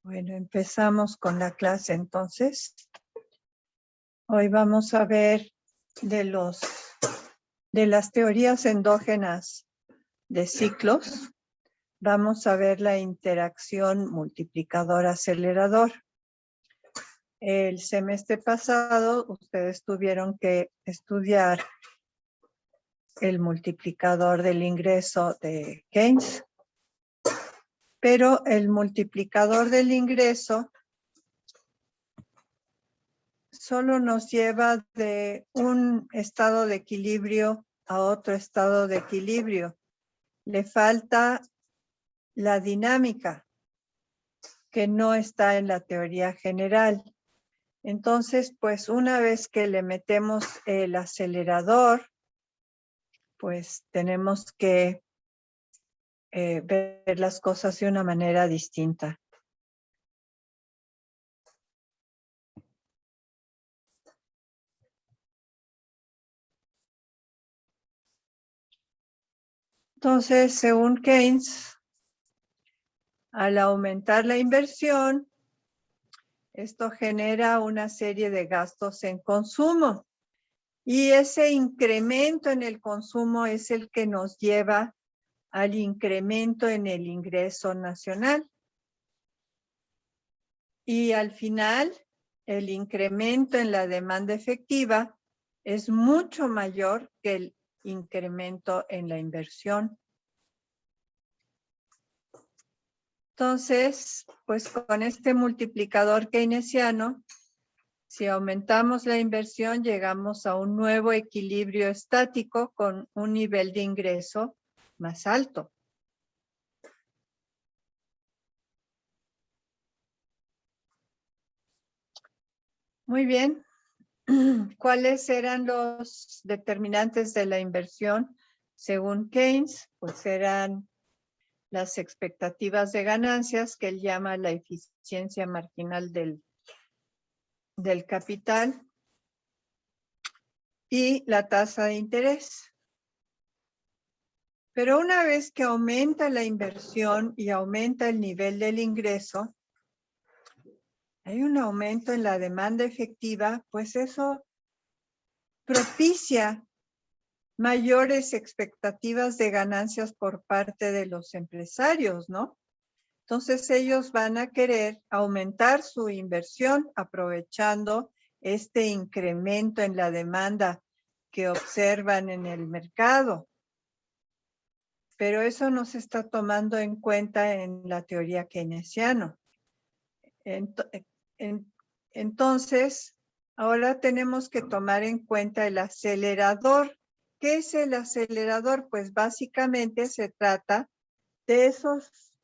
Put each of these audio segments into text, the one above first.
Bueno, empezamos con la clase entonces. Hoy vamos a ver de las teorías endógenas de ciclos. Vamos a ver la interacción multiplicador-acelerador. El semestre pasado ustedes tuvieron que estudiar el multiplicador del ingreso de Keynes, pero el multiplicador del ingreso solo nos lleva de un estado de equilibrio a otro estado de equilibrio. Le falta la dinámica, que no está en la teoría general. Entonces, pues una vez que le metemos el acelerador, pues tenemos que ver las cosas de una manera distinta. Entonces, según Keynes, al aumentar la inversión, esto genera una serie de gastos en consumo. Y ese incremento en el consumo es el que nos lleva al incremento en el ingreso nacional. Y al final, el incremento en la demanda efectiva es mucho mayor que el incremento en la inversión. Entonces, pues con este multiplicador keynesiano, si aumentamos la inversión, llegamos a un nuevo equilibrio estático con un nivel de ingreso más alto. Muy bien. ¿Cuáles eran los determinantes de la inversión según Keynes? Pues eran las expectativas de ganancias, que él llama la eficiencia marginal del capital, y la tasa de interés. Pero una vez que aumenta la inversión y aumenta el nivel del ingreso, hay un aumento en la demanda efectiva, pues eso propicia mayores expectativas de ganancias por parte de los empresarios, ¿no? Entonces ellos van a querer aumentar su inversión aprovechando este incremento en la demanda que observan en el mercado. Pero eso no se está tomando en cuenta en la teoría keynesiana. Entonces, ahora tenemos que tomar en cuenta el acelerador. ¿Qué es el acelerador? Pues básicamente se trata de esos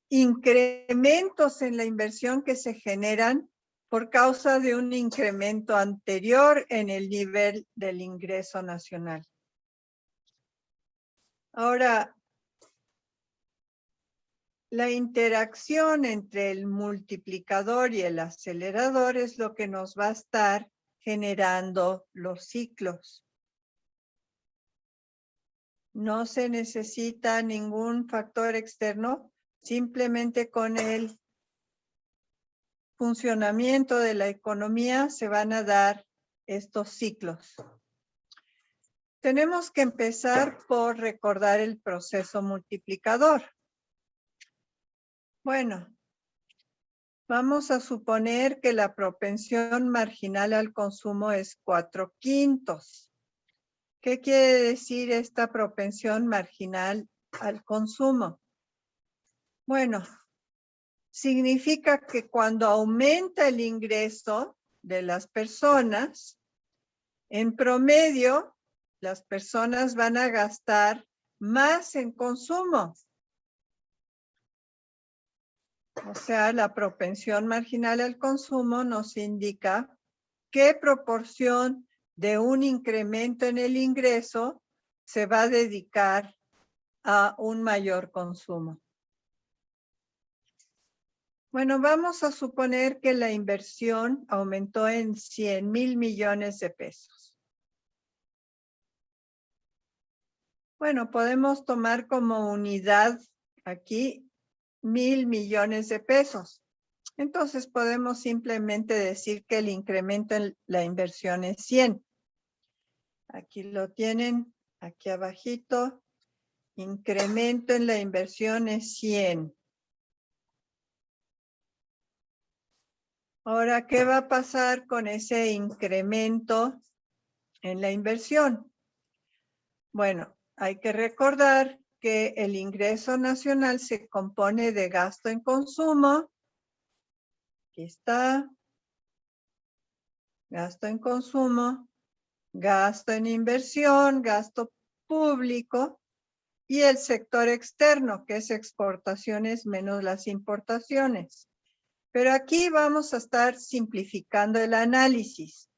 incrementos en la inversión que se generan por causa de un incremento anterior en el nivel del ingreso nacional. Ahora, la interacción entre el multiplicador y el acelerador es lo que nos va a estar generando los ciclos. No se necesita ningún factor externo, simplemente con el funcionamiento de la economía se van a dar estos ciclos. Tenemos que empezar por recordar el proceso multiplicador. Bueno, vamos a suponer que la propensión marginal al consumo es 4/5. ¿Qué quiere decir esta propensión marginal al consumo? Bueno, significa que cuando aumenta el ingreso de las personas, en promedio, las personas van a gastar más en consumo. O sea, la propensión marginal al consumo nos indica qué proporción de un incremento en el ingreso se va a dedicar a un mayor consumo. Bueno, vamos a suponer que la inversión aumentó en 100,000 millones de pesos. Bueno, podemos tomar como unidad aquí 1,000 millones de pesos. Entonces podemos simplemente decir que el incremento en la inversión es 100. Aquí lo tienen, aquí abajito. Incremento en la inversión es 100. Ahora, ¿qué va a pasar con ese incremento en la inversión? Bueno, hay que recordar que el ingreso nacional se compone de gasto en consumo. Aquí está. Gasto en consumo, gasto en inversión, gasto público y el sector externo, que es exportaciones menos las importaciones. Pero aquí vamos a estar simplificando el análisis.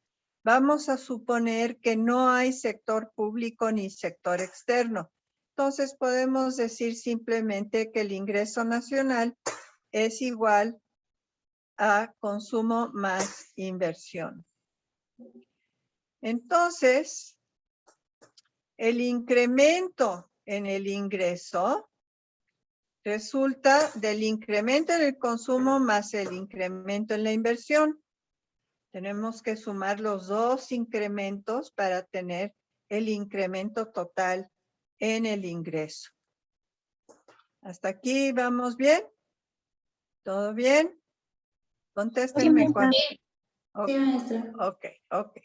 Vamos a suponer que no hay sector público ni sector externo. Entonces podemos decir simplemente que el ingreso nacional es igual a consumo más inversión. Entonces, el incremento en el ingreso resulta del incremento en el consumo más el incremento en la inversión. Tenemos que sumar los dos incrementos para tener el incremento total en el ingreso. ¿Hasta aquí vamos bien? ¿Todo bien? Contéstenme. Sí, Ok, maestra. ok.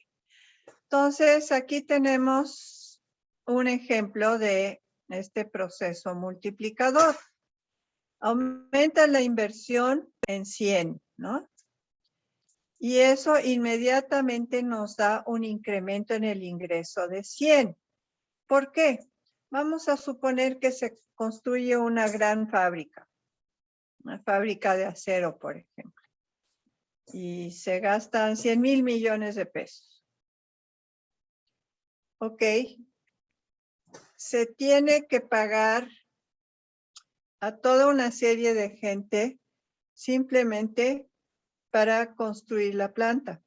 Entonces, aquí tenemos un ejemplo de este proceso multiplicador. Aumenta la inversión en 100, ¿no? Y eso inmediatamente nos da un incremento en el ingreso de 100. ¿Por qué? Vamos a suponer que se construye una gran fábrica, una fábrica de acero, por ejemplo, y se gastan 100,000 millones de pesos. Ok, se tiene que pagar a toda una serie de gente simplemente para construir la planta.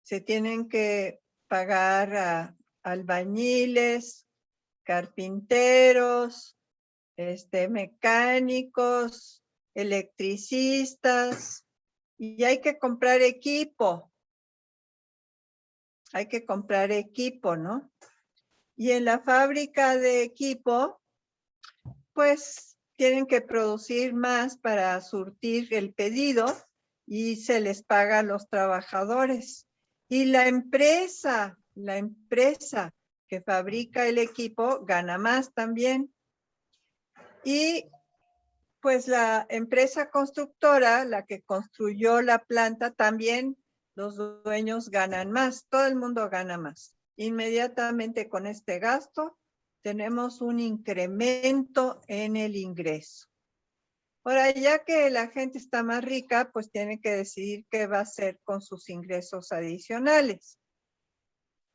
Se tienen que pagar a albañiles, carpinteros, mecánicos, electricistas, y hay que comprar equipo. Hay que comprar equipo, ¿no? Y en la fábrica de equipo, pues tienen que producir más para surtir el pedido y se les paga a los trabajadores. Y la empresa que fabrica el equipo gana más también. Y pues la empresa constructora, la que construyó la planta, también los dueños ganan más, todo el mundo gana más. Inmediatamente con este gasto tenemos un incremento en el ingreso. Ahora, ya que la gente está más rica, pues tiene que decidir qué va a hacer con sus ingresos adicionales.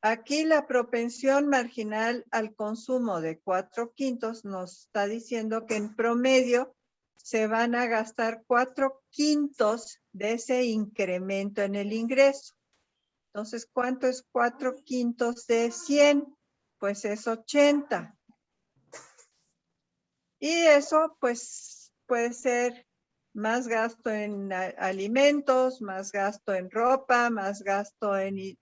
Aquí la propensión marginal al consumo de 4/5 nos está diciendo que en promedio se van a gastar 4/5 de ese incremento en el ingreso. Entonces, ¿cuánto es 4/5 de 100? Pues es 80. Y eso, pues, puede ser más gasto en alimentos, más gasto en ropa, más gasto en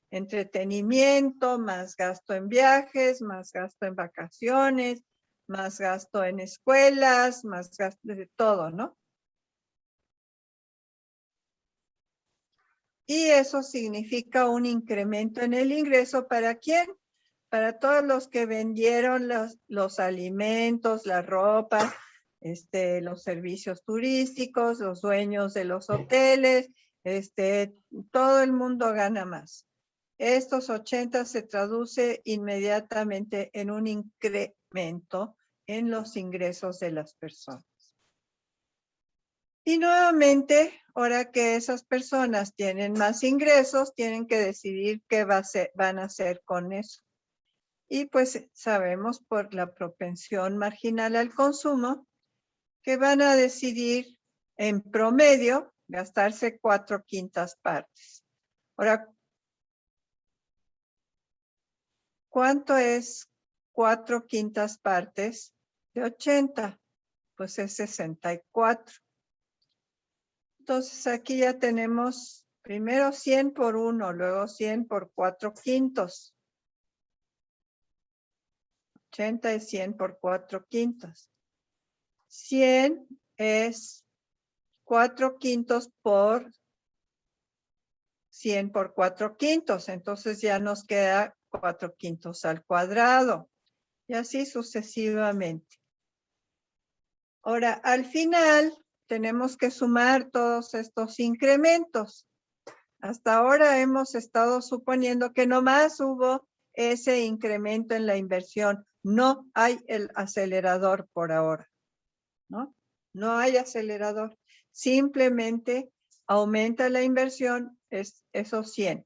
entretenimiento, más gasto en viajes, más gasto en vacaciones, más gasto en escuelas, más gasto de todo, ¿no? Y eso significa un incremento en el ingreso. ¿Para quién? Para todos los que vendieron los alimentos, la ropa, los servicios turísticos, los dueños de los hoteles, todo el mundo gana más. Estos 80 se traduce inmediatamente en un incremento en los ingresos de las personas. Y nuevamente, ahora que esas personas tienen más ingresos, tienen que decidir qué van a hacer con eso. Y pues sabemos por la propensión marginal al consumo que van a decidir en promedio gastarse 4/5 partes. Ahora, ¿cuánto es 4/5 partes de 80? pues es 64. Entonces aquí ya tenemos primero 100 por 1, luego 100 por 4/5. 80 es 100 por 4/5. 100 es 4/5 por 100 por 4/5. Entonces ya nos queda 4/5 al cuadrado. Y así sucesivamente. Ahora, al final tenemos que sumar todos estos incrementos. Hasta ahora hemos estado suponiendo que nomás hubo ese incremento en la inversión. No hay el acelerador por ahora, ¿no? No hay acelerador. Simplemente aumenta la inversión, es esos 100.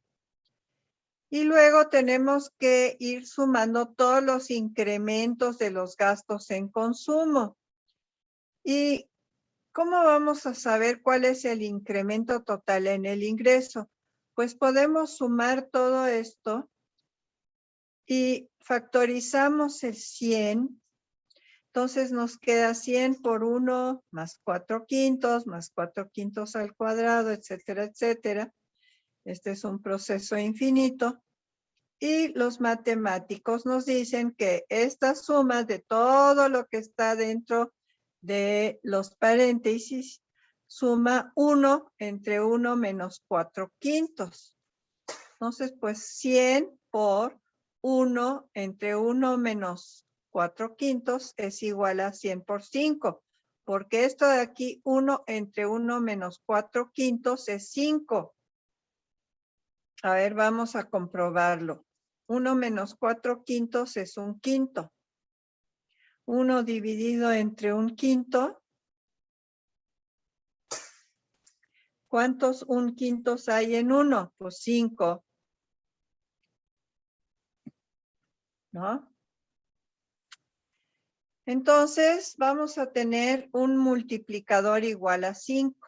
Y luego tenemos que ir sumando todos los incrementos de los gastos en consumo. ¿Y cómo vamos a saber cuál es el incremento total en el ingreso? Pues podemos sumar todo esto y factorizamos el 100. Entonces nos queda 100 por 1 más 4/5 más 4/5 al cuadrado, etcétera, etcétera. Este es un proceso infinito. Y los matemáticos nos dicen que esta suma de todo lo que está dentro de los paréntesis suma 1 entre 1 menos 4/5. Entonces, pues 100 por 1 entre 1 menos 4/5 es igual a 100 por 5. Porque esto de aquí, 1 entre 1 menos 4/5 es 5. A ver, vamos a comprobarlo. 1 menos 4/5 es 1/5. 1 dividido entre 1/5. ¿Cuántos 1/5 hay en 1? Pues 5. ¿No? Entonces, vamos a tener un multiplicador igual a 5.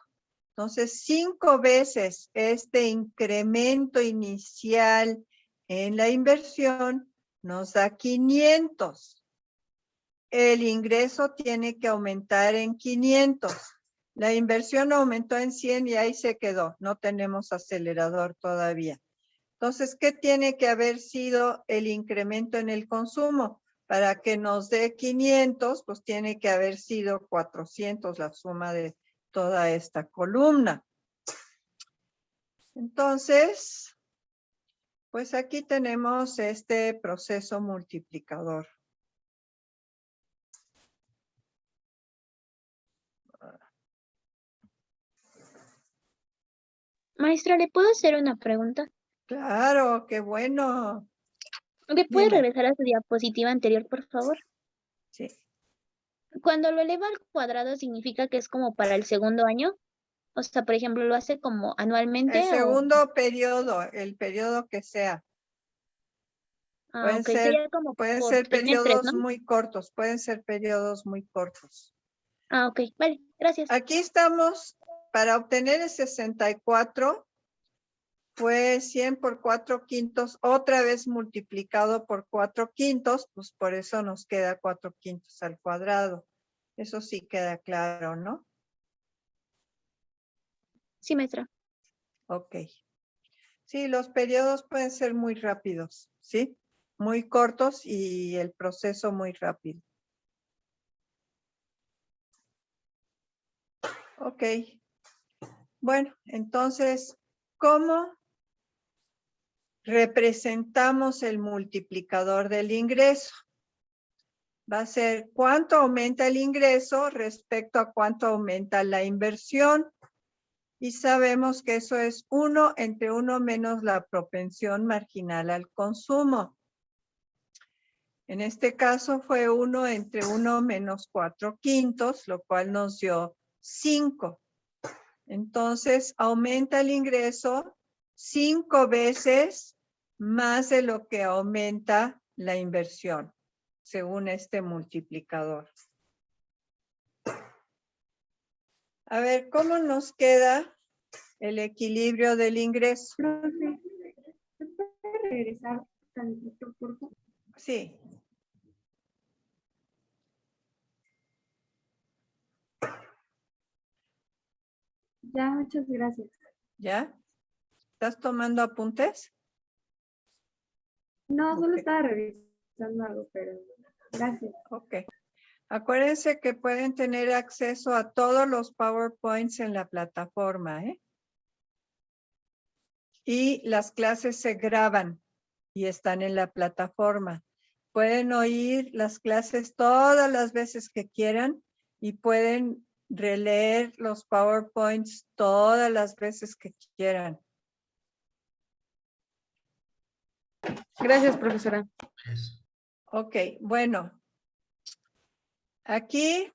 Entonces, 5 veces este incremento inicial en la inversión nos da 500. El ingreso tiene que aumentar en 500. La inversión aumentó en 100 y ahí se quedó. No tenemos acelerador todavía. Entonces, ¿qué tiene que haber sido el incremento en el consumo? Para que nos dé 500, pues tiene que haber sido 400 la suma de toda esta columna. Entonces, pues aquí tenemos este proceso multiplicador. Maestra, ¿le puedo hacer una pregunta? Claro, qué bueno. ¿Me puede Dime. regresar a su diapositiva anterior, por favor? Sí. Cuando lo eleva al cuadrado, ¿significa que es como para el segundo año? O sea, por ejemplo, ¿lo hace como anualmente El o...? segundo periodo, el periodo que sea. Ah, ok, sería como Pueden por ser trimestres, ¿no? periodos muy cortos, pueden ser periodos muy cortos. Ah, ok, vale, gracias. Aquí estamos, para obtener el 64, fue 100 por 4/5, otra vez multiplicado por 4/5, pues por eso nos queda 4/5 al cuadrado. Eso sí queda claro, ¿no? Sí, maestra. Ok. Sí, los periodos pueden ser muy rápidos, ¿sí? Muy cortos y el proceso muy rápido. Ok. Bueno, entonces, ¿cómo representamos el multiplicador del ingreso? Va a ser cuánto aumenta el ingreso respecto a cuánto aumenta la inversión. Y sabemos que eso es 1 entre 1 menos la propensión marginal al consumo. En este caso fue 1 entre 1 menos 4/5, lo cual nos dio 5. Entonces, aumenta el ingreso 5 veces más de lo que aumenta la inversión, según este multiplicador. A ver, ¿cómo nos queda el equilibrio del ingreso? ¿Se puede regresar tantito, por favor? Sí. Ya, muchas gracias. ¿Ya? ¿Estás tomando apuntes? No, solo Ok. estaba revisando algo, pero gracias. Ok. Acuérdense que pueden tener acceso a todos los PowerPoints en la plataforma, ¿eh? Y las clases se graban y están en la plataforma. Pueden oír las clases todas las veces que quieran y pueden releer los PowerPoints todas las veces que quieran. Gracias, profesora. Ok, bueno. Aquí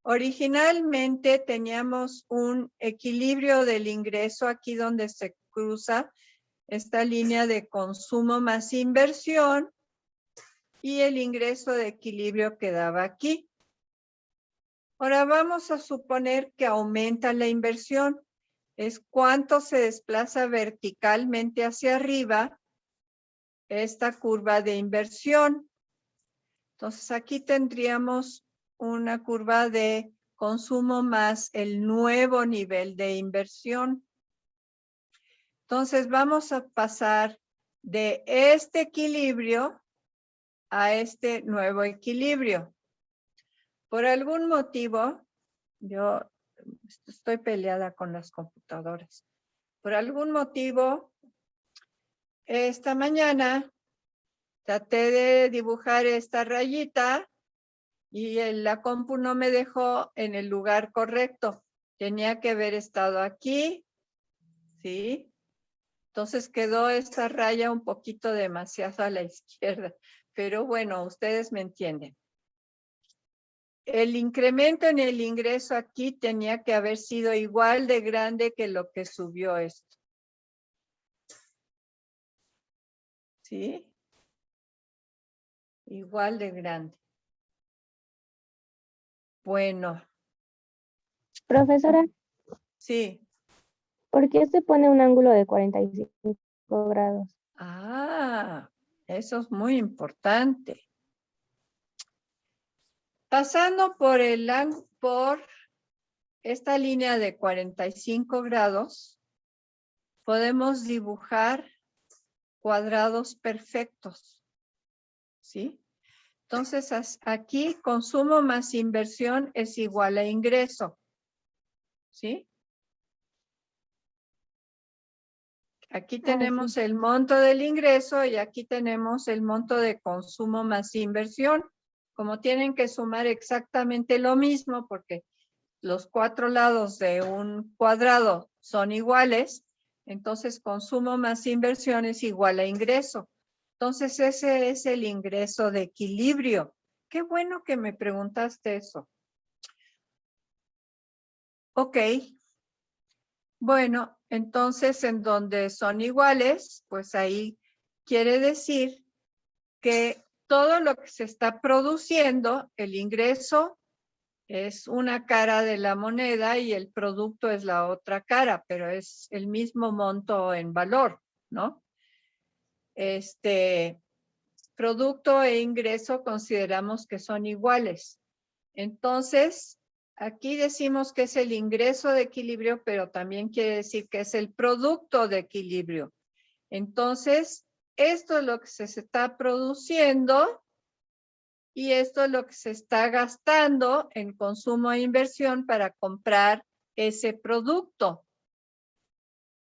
originalmente teníamos un equilibrio del ingreso aquí donde se cruza esta línea de consumo más inversión y el ingreso de equilibrio quedaba aquí. Ahora vamos a suponer que aumenta la inversión. Es cuánto se desplaza verticalmente hacia arriba esta curva de inversión. Entonces aquí tendríamos una curva de consumo más el nuevo nivel de inversión. Entonces vamos a pasar de este equilibrio a este nuevo equilibrio. Por algún motivo, yo estoy peleada con las computadoras. Por algún motivo, esta mañana traté de dibujar esta rayita y la compu no me dejó en el lugar correcto. Tenía que haber estado aquí, ¿sí? Entonces quedó esta raya un poquito demasiado a la izquierda. Pero bueno, ustedes me entienden. El incremento en el ingreso aquí tenía que haber sido igual de grande que lo que subió esto. ¿Sí? Igual de grande. Bueno, Profesora, sí. ¿por qué se pone un ángulo de 45 grados? Ah, eso es muy importante. Pasando por por esta línea de 45 grados, podemos dibujar cuadrados perfectos. ¿Sí? Entonces, aquí consumo más inversión es igual a ingreso. ¿Sí? Aquí tenemos sí. el monto del ingreso y aquí tenemos el monto de consumo más inversión. Como tienen que sumar exactamente lo mismo porque los 4 lados de un cuadrado son iguales, entonces consumo más inversión es igual a ingreso. Entonces ese es el ingreso de equilibrio. Qué bueno que me preguntaste eso. Ok. Bueno, entonces en donde son iguales, pues ahí quiere decir que todo lo que se está produciendo, el ingreso es una cara de la moneda y el producto es la otra cara, pero es el mismo monto en valor, ¿no? Producto e ingreso consideramos que son iguales. Entonces, aquí decimos que es el ingreso de equilibrio, pero también quiere decir que es el producto de equilibrio. Entonces, esto es lo que se está produciendo y esto es lo que se está gastando en consumo e inversión para comprar ese producto.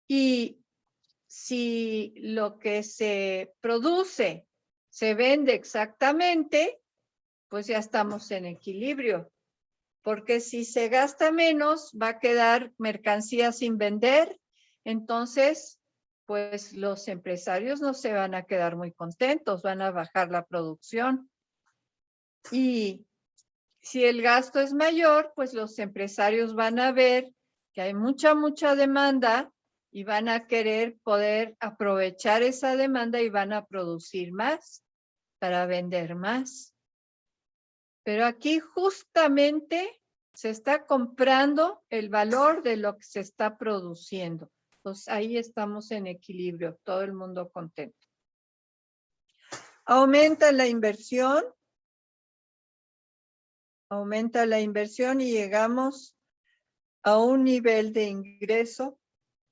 Y si lo que se produce se vende exactamente, pues ya estamos en equilibrio. Porque si se gasta menos, va a quedar mercancía sin vender. Entonces, pues los empresarios no se van a quedar muy contentos, van a bajar la producción. Y si el gasto es mayor, pues los empresarios van a ver que hay mucha demanda y van a querer poder aprovechar esa demanda y van a producir más para vender más. Pero aquí justamente se está comprando el valor de lo que se está produciendo. Pues ahí estamos en equilibrio, todo el mundo contento. Aumenta la inversión y llegamos a un nivel de ingreso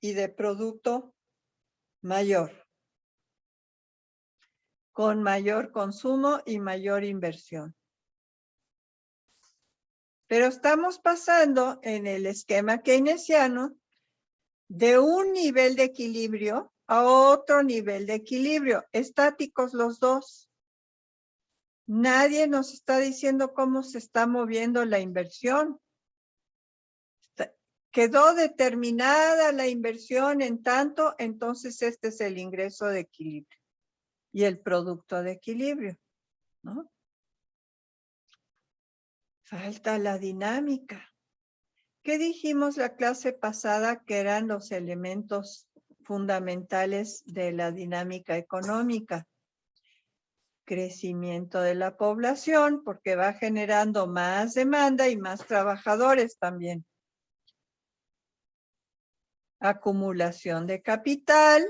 y de producto mayor, con mayor consumo y mayor inversión. Pero estamos pasando en el esquema keynesiano de un nivel de equilibrio a otro nivel de equilibrio, estáticos los dos. Nadie nos está diciendo cómo se está moviendo la inversión. Quedó determinada la inversión en tanto, entonces este es el ingreso de equilibrio y el producto de equilibrio, ¿no? Falta la dinámica. ¿Qué dijimos la clase pasada que eran los elementos fundamentales de la dinámica económica? Crecimiento de la población, porque va generando más demanda y más trabajadores también. Acumulación de capital,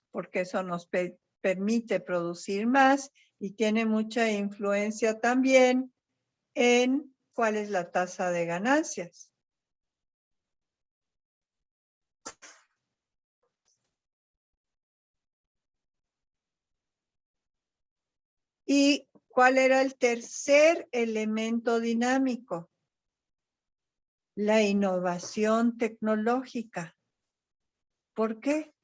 porque eso nos permite producir más y tiene mucha influencia también en cuál es la tasa de ganancias. ¿Y cuál era el tercer elemento dinámico? La innovación tecnológica. ¿Por qué?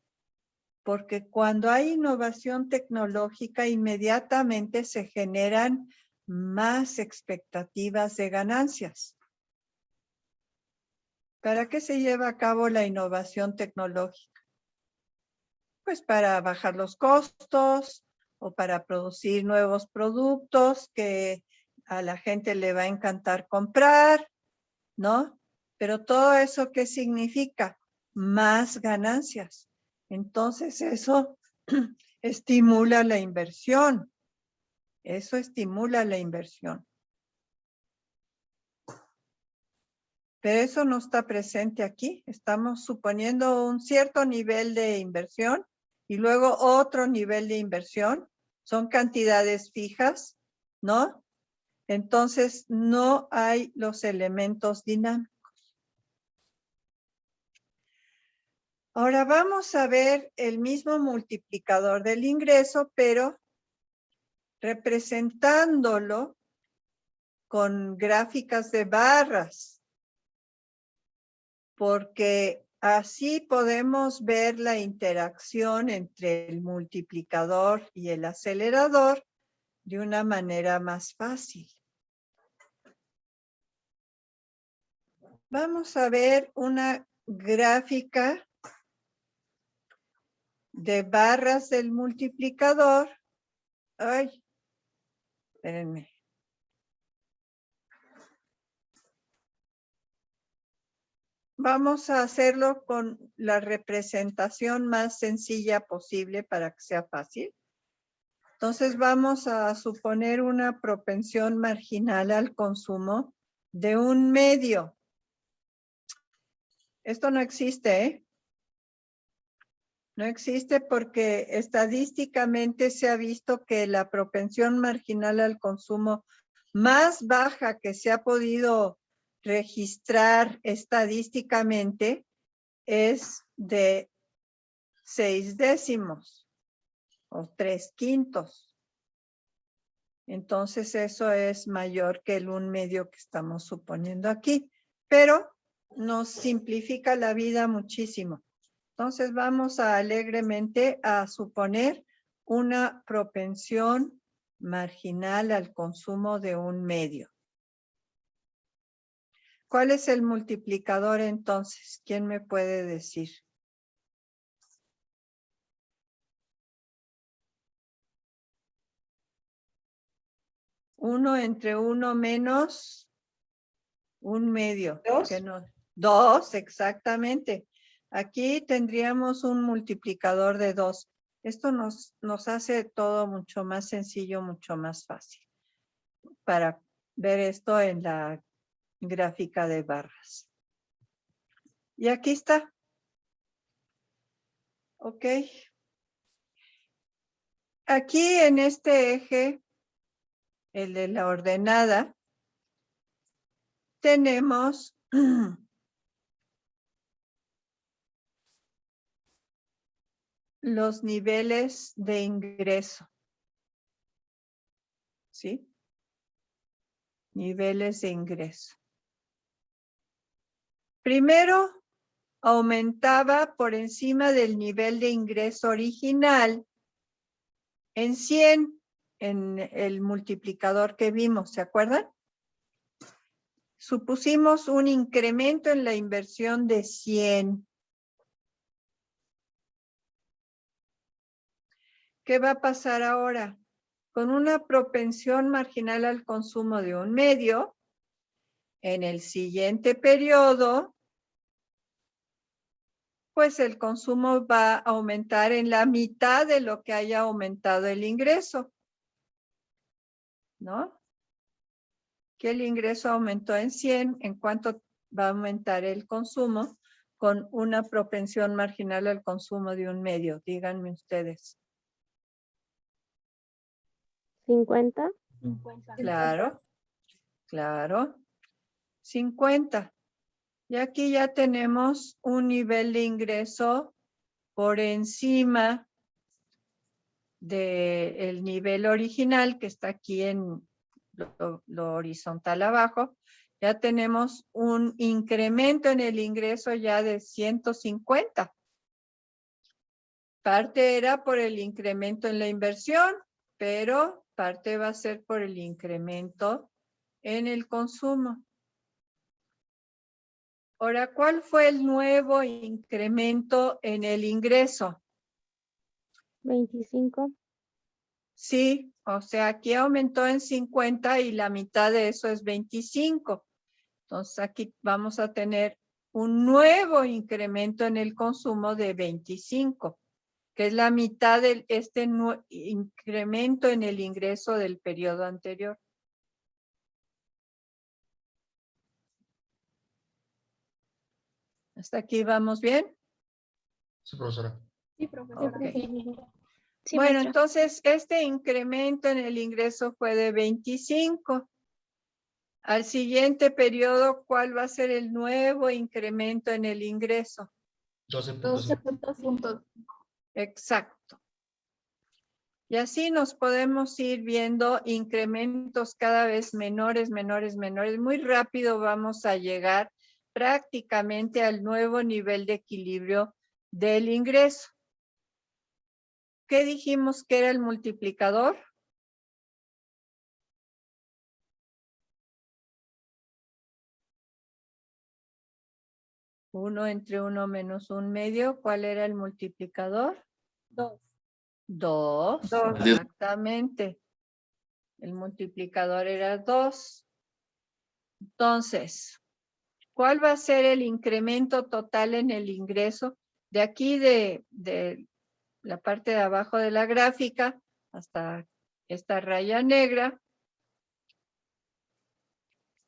Porque cuando hay innovación tecnológica, inmediatamente se generan más expectativas de ganancias. ¿Para qué se lleva a cabo la innovación tecnológica? Pues para bajar los costos o para producir nuevos productos que a la gente le va a encantar comprar, ¿no? Pero todo eso, ¿qué significa? Más ganancias. Entonces eso estimula la inversión. Eso estimula la inversión. Pero eso no está presente aquí. Estamos suponiendo un cierto nivel de inversión y luego otro nivel de inversión. Son cantidades fijas, ¿no? Entonces no hay los elementos dinámicos. Ahora vamos a ver el mismo multiplicador del ingreso, pero representándolo con gráficas de barras, porque así podemos ver la interacción entre el multiplicador y el acelerador de una manera más fácil. Vamos a ver una gráfica de barras del multiplicador. Ay, espérenme. Vamos a hacerlo con la representación más sencilla posible para que sea fácil. Entonces vamos a suponer una propensión marginal al consumo de 1/2. Esto no existe, ¿eh? No existe porque estadísticamente se ha visto que la propensión marginal al consumo más baja que se ha podido registrar estadísticamente es de 0.6 o 3/5. Entonces eso es mayor que el 1/2 que estamos suponiendo aquí, pero nos simplifica la vida muchísimo. Entonces vamos alegremente a suponer una propensión marginal al consumo de 1/2. ¿Cuál es el multiplicador entonces? ¿Quién me puede decir? 1 entre 1 menos 1/2. 2. 2, exactamente. Aquí tendríamos un multiplicador de 2. Esto nos hace todo mucho más sencillo, mucho más fácil para ver esto en la gráfica de barras. Y aquí está. Ok. Aquí en este eje, el de la ordenada, tenemos los niveles de ingreso. ¿Sí? Niveles de ingreso. Primero, aumentaba por encima del nivel de ingreso original en 100 en el multiplicador que vimos, ¿se acuerdan? Supusimos un incremento en la inversión de 100. ¿Qué va a pasar ahora? Con una propensión marginal al consumo de 1/2, en el siguiente periodo, pues el consumo va a aumentar en la mitad de lo que haya aumentado el ingreso, ¿no? Que el ingreso aumentó en 100, ¿en cuánto va a aumentar el consumo? Con una propensión marginal al consumo de 1/2, díganme ustedes. 50. Claro, claro. 50. Y aquí ya tenemos un nivel de ingreso por encima del nivel original que está aquí en lo horizontal abajo. Ya tenemos un incremento en el ingreso ya de 150. Parte era por el incremento en la inversión, pero parte va a ser por el incremento en el consumo. Ahora, ¿cuál fue el nuevo incremento en el ingreso? 25. Sí, o sea, aquí aumentó en 50 y la mitad de eso es 25. Entonces aquí vamos a tener un nuevo incremento en el consumo de 25, que es la mitad de este incremento en el ingreso del periodo anterior. ¿Hasta aquí vamos bien? Sí, profesora. Sí, profesora. Ok. Sí, Bueno, maestra. entonces este incremento en el ingreso fue de 25. Al siguiente periodo, ¿cuál va a ser el nuevo incremento en el ingreso? 12.5. Exacto. Y así nos podemos ir viendo incrementos cada vez menores, menores, menores. Muy rápido vamos a llegar prácticamente al nuevo nivel de equilibrio del ingreso. ¿Qué dijimos que era el multiplicador? Uno entre 1 menos 1/2. ¿Cuál era el multiplicador? 2. 2, Dos. exactamente. El multiplicador era 2. Entonces, ¿cuál va a ser el incremento total en el ingreso? De aquí de la parte de abajo de la gráfica hasta esta raya negra.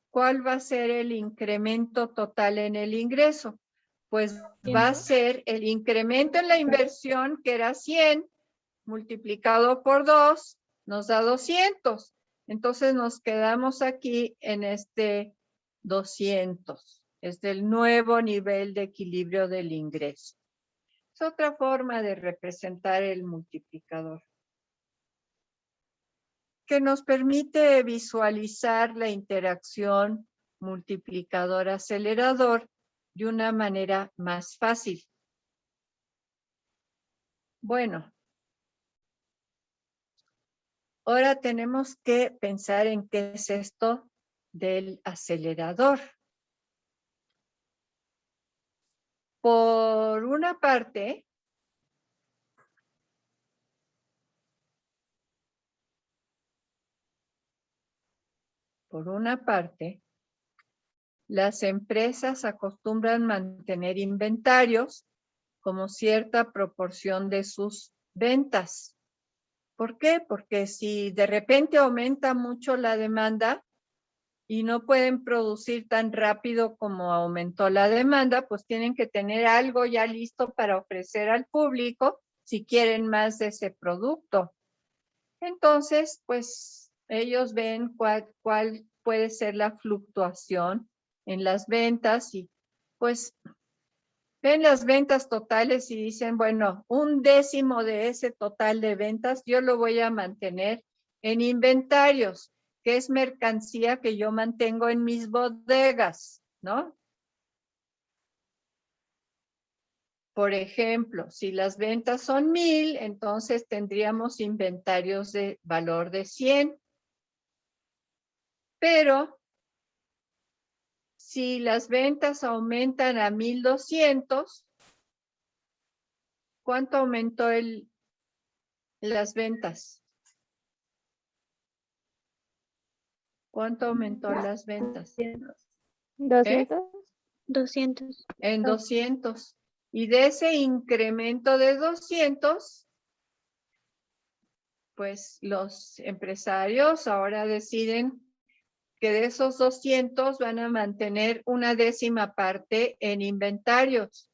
¿Cuál va a ser el incremento total en el ingreso? Pues va a ser el incremento en la inversión, que era 100, multiplicado por 2, nos da 200. Entonces nos quedamos aquí en este 200. Es el nuevo nivel de equilibrio del ingreso. Es otra forma de representar el multiplicador, que nos permite visualizar la interacción multiplicador-acelerador de una manera más fácil. Bueno, ahora tenemos que pensar en qué es esto del acelerador. Por una parte, las empresas acostumbran mantener inventarios como cierta proporción de sus ventas. ¿Por qué? Porque si de repente aumenta mucho la demanda y no pueden producir tan rápido como aumentó la demanda, pues tienen que tener algo ya listo para ofrecer al público si quieren más de ese producto. Entonces, pues ellos ven cuál puede ser la fluctuación en las ventas y pues ven las ventas totales y dicen, bueno, 1/10 de ese total de ventas yo lo voy a mantener en inventarios, que es mercancía que yo mantengo en mis bodegas, ¿no? Por ejemplo, si las ventas son 1000, entonces tendríamos inventarios de valor de 100. Pero si las ventas aumentan a 1200, ¿cuánto aumentó las ventas? ¿Cuánto aumentó las ventas? 200. 200. En 200. Y de ese incremento de 200, pues los empresarios ahora deciden que de esos 200 van a mantener 1/10 parte en inventarios.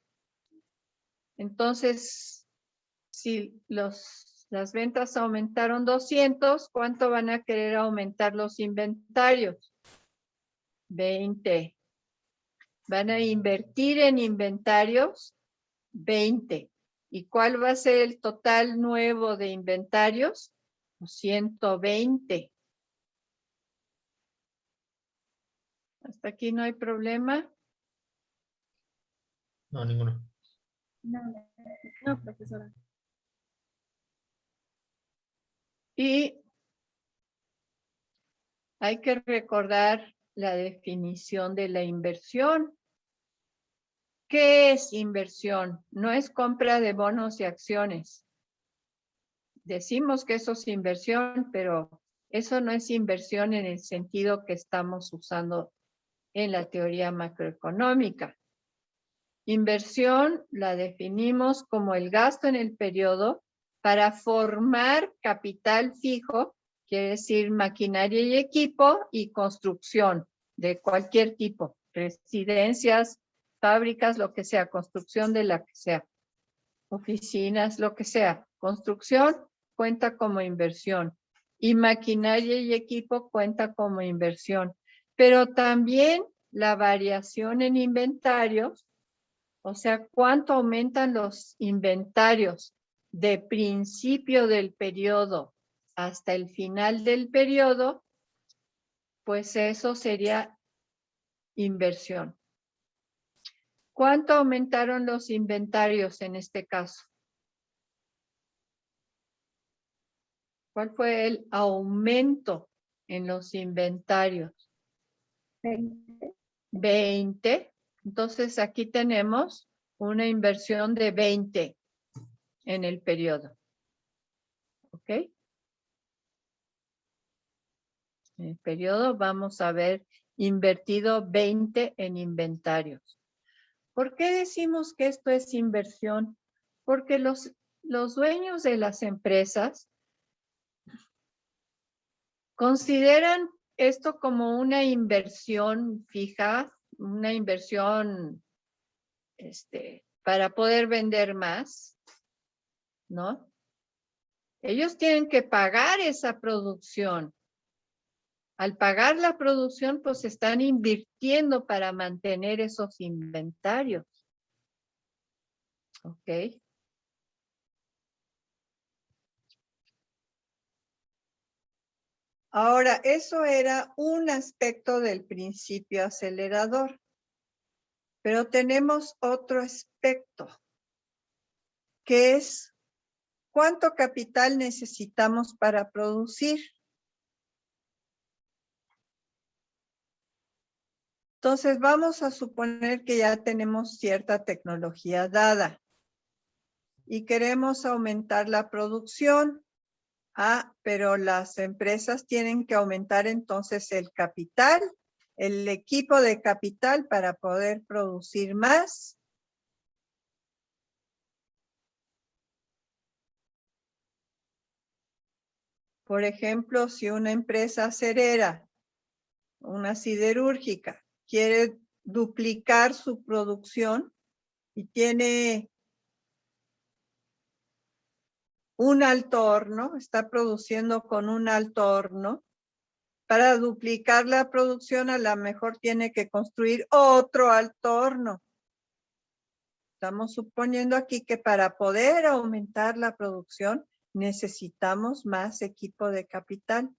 Entonces, si las ventas aumentaron 200, ¿cuánto van a querer aumentar los inventarios? 20. Van a invertir en inventarios 20. ¿Y cuál va a ser el total nuevo de inventarios? 120. ¿Hasta aquí no hay problema? No, ninguno. No, profesora. Y hay que recordar la definición de la inversión. ¿Qué es inversión? No es compra de bonos y acciones. Decimos que eso es inversión, pero eso no es inversión en el sentido que estamos usando en la teoría macroeconómica. Inversión la definimos como el gasto en el periodo para formar capital fijo, quiere decir maquinaria y equipo y construcción de cualquier tipo, residencias, fábricas, lo que sea, construcción de la que sea, oficinas, lo que sea. Construcción cuenta como inversión y maquinaria y equipo cuenta como inversión. Pero también la variación en inventarios, o sea, cuánto aumentan los inventarios de principio del periodo hasta el final del periodo, pues eso sería inversión. ¿Cuánto aumentaron los inventarios en este caso? ¿Cuál fue el aumento en los inventarios? 20. Entonces aquí tenemos una inversión de 20 en el periodo. ¿Ok? En el periodo vamos a ver invertido 20 en inventarios. ¿Por qué decimos que esto es inversión? Porque los dueños de las empresas consideran esto como una inversión fija, una inversión para poder vender más, ¿no? Ellos tienen que pagar esa producción. Al pagar la producción, pues están invirtiendo para mantener esos inventarios. ¿Ok? Ahora, eso era un aspecto del principio acelerador. Pero tenemos otro aspecto, que es ¿cuánto capital necesitamos para producir? Entonces vamos a suponer que ya tenemos cierta tecnología dada y queremos aumentar la producción. Ah, pero las empresas tienen que aumentar entonces el capital, el equipo de capital para poder producir más. Por ejemplo, si una empresa acerera, una siderúrgica, quiere duplicar su producción y tiene un alto horno, está produciendo con un alto horno, para duplicar la producción a lo mejor tiene que construir otro alto horno. Estamos suponiendo aquí que para poder aumentar la producción necesitamos más equipo de capital.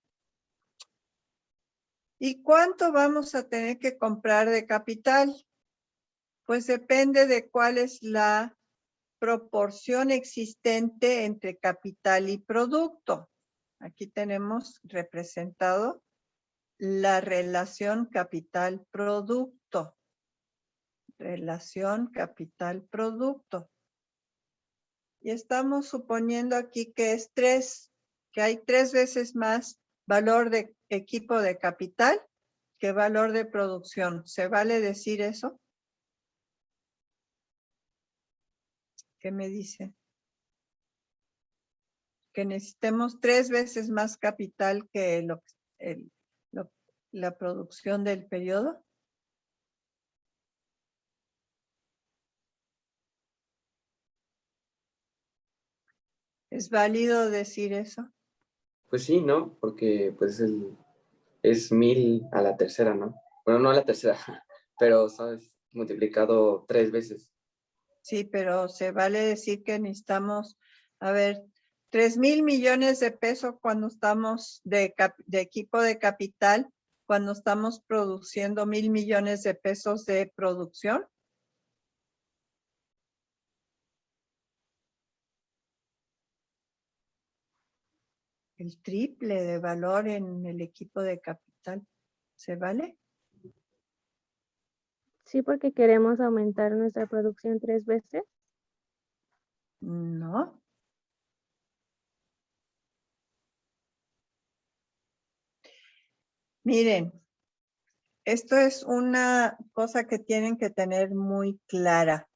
¿Y cuánto vamos a tener que comprar de capital? Pues depende de cuál es la proporción existente entre capital y producto. Aquí tenemos representado la relación capital-producto. Relación capital-producto. Y estamos suponiendo aquí que es 3, que hay 3 veces más valor de equipo de capital que valor de producción. ¿Se vale decir eso? ¿Qué me dice? Que necesitemos 3 veces más capital que la producción del periodo. ¿Es válido decir eso? Pues sí, ¿no? Porque pues es 1000 a la tercera, ¿no? Bueno, no a la tercera, pero, ¿sabes? Multiplicado 3 veces. Sí, pero se vale decir que necesitamos, a ver, 3,000 millones de pesos cuando estamos de equipo de capital, cuando estamos produciendo 1,000 millones de pesos de producción. El triple de valor en el equipo de capital. ¿Se vale? Sí, porque queremos aumentar nuestra producción 3 veces. No. Miren, esto es una cosa que tienen que tener muy clara.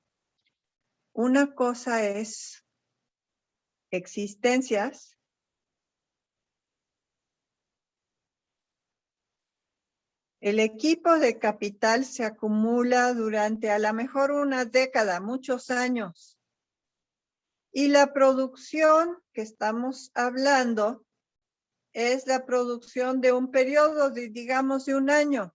Una cosa es existencias. El equipo de capital se acumula durante a lo mejor una década, muchos años. Y la producción que estamos hablando es la producción de un periodo de, digamos, de un año.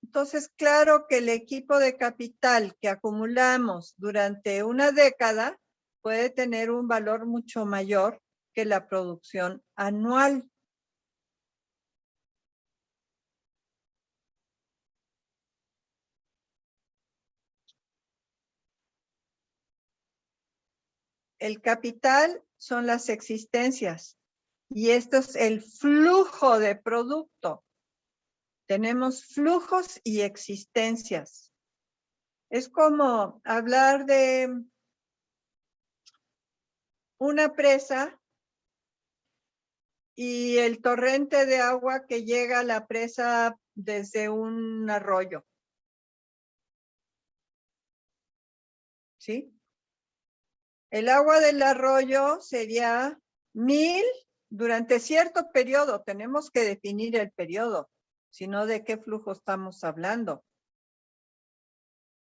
Entonces, claro que el equipo de capital que acumulamos durante una década puede tener un valor mucho mayor que la producción anual. El capital son las existencias y esto es el flujo de producto. Tenemos flujos y existencias. Es como hablar de una presa y el torrente de agua que llega a la presa desde un arroyo. ¿Sí? El agua del arroyo sería 1,000 durante cierto periodo. Tenemos que definir el periodo, sino de qué flujo estamos hablando.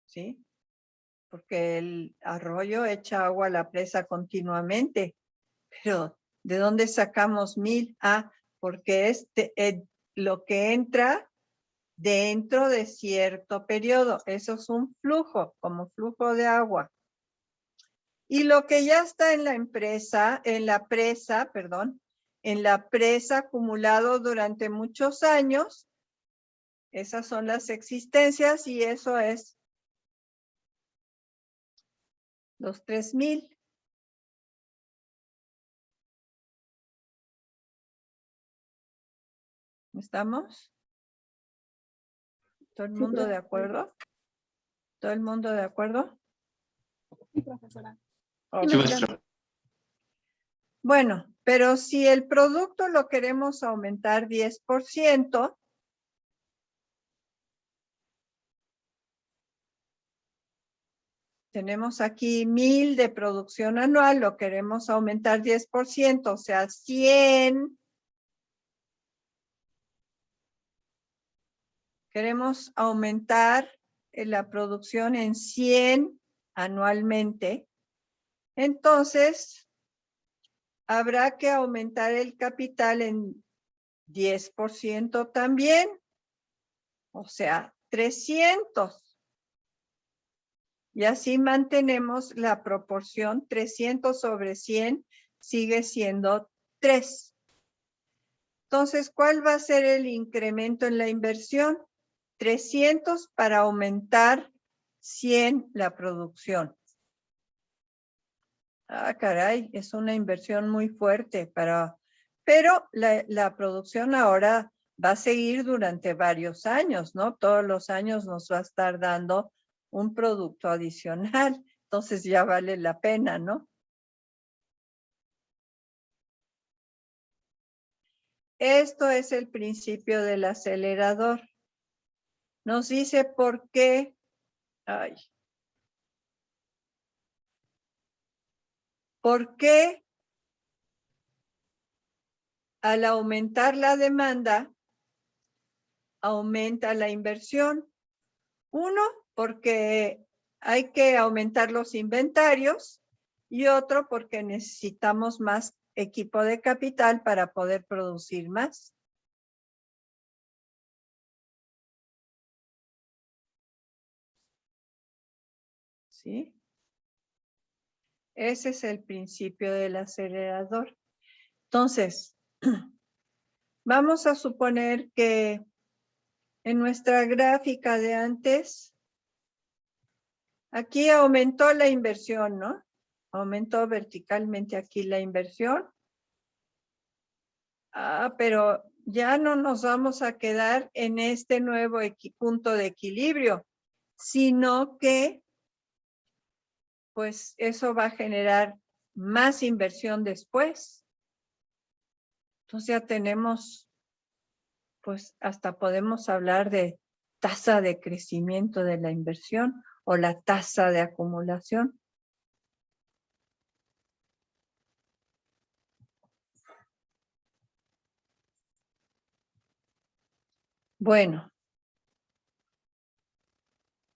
¿Sí? Porque el arroyo echa agua a la presa continuamente. Pero, ¿de dónde sacamos 1,000? Ah, porque es lo que entra dentro de cierto periodo. Eso es un flujo, como flujo de agua. Y lo que ya está en la empresa, en la presa acumulado durante muchos años, esas son las existencias y eso es los 3,000. ¿Estamos? ¿Todo el mundo de acuerdo? ¿Todo el mundo de acuerdo? Sí, profesora. Ok. Sí, maestra. Bueno, pero si el producto lo queremos aumentar 10%, tenemos aquí 1,000 de producción anual, lo queremos aumentar 10%, o sea, 100. Queremos aumentar la producción en 100 anualmente. Entonces, habrá que aumentar el capital en 10% también. O sea, 300. Y así mantenemos la proporción 300 sobre 100 sigue siendo 3. Entonces, ¿cuál va a ser el incremento en la inversión? 300 para aumentar 100 la producción. Ah, caray, es una inversión muy fuerte pero la producción ahora va a seguir durante varios años, ¿no? Todos los años nos va a estar dando un producto adicional. Entonces ya vale la pena, ¿no? Esto es el principio del acelerador. Nos dice por qué. Ay. ¿Por qué al aumentar la demanda aumenta la inversión? Uno, porque hay que aumentar los inventarios y otro porque necesitamos más equipo de capital para poder producir más. ¿Sí? Ese es el principio del acelerador. Entonces, vamos a suponer que en nuestra gráfica de antes, aquí aumentó la inversión, ¿no? Aumentó verticalmente aquí la inversión. Ah, pero ya no nos vamos a quedar en este nuevo punto de equilibrio, sino que pues eso va a generar más inversión después. Entonces ya tenemos, pues hasta podemos hablar de tasa de crecimiento de la inversión o la tasa de acumulación. Bueno,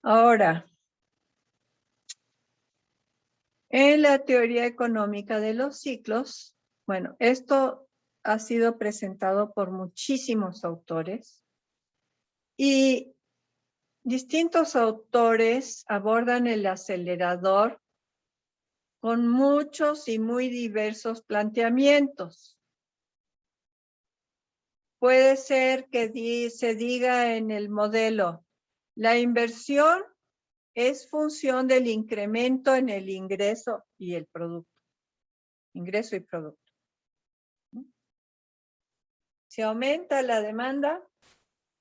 ahora, en la teoría económica de los ciclos, bueno, esto ha sido presentado por muchísimos autores y distintos autores abordan el acelerador con muchos y muy diversos planteamientos. Puede ser que se diga en el modelo, la inversión es función del incremento en el ingreso y el producto. Ingreso y producto. Si aumenta la demanda,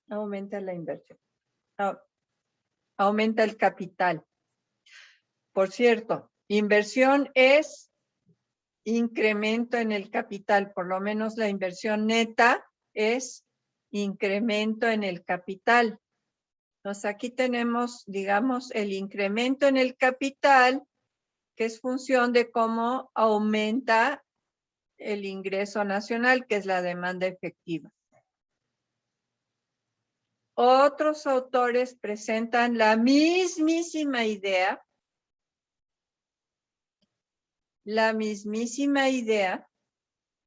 aumenta la inversión. Aumenta el capital. Por cierto, inversión es incremento en el capital, por lo menos la inversión neta es incremento en el capital. Entonces aquí tenemos, digamos, el incremento en el capital, que es función de cómo aumenta el ingreso nacional, que es la demanda efectiva. Otros autores presentan la mismísima idea,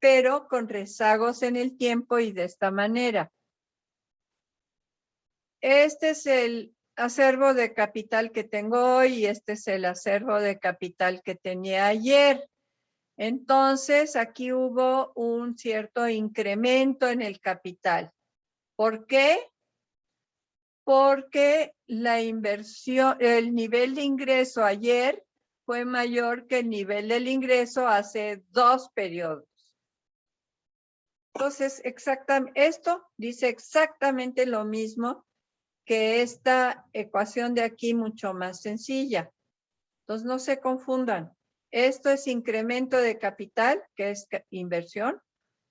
pero con rezagos en el tiempo y de esta manera. Este es el acervo de capital que tengo hoy y este es el acervo de capital que tenía ayer. Entonces, aquí hubo un cierto incremento en el capital. ¿Por qué? Porque la inversión, el nivel de ingreso ayer fue mayor que el nivel del ingreso hace 2 periodos. Entonces, esto dice exactamente lo mismo que esta ecuación de aquí, mucho más sencilla. Entonces, no se confundan. Esto es incremento de capital, que es inversión,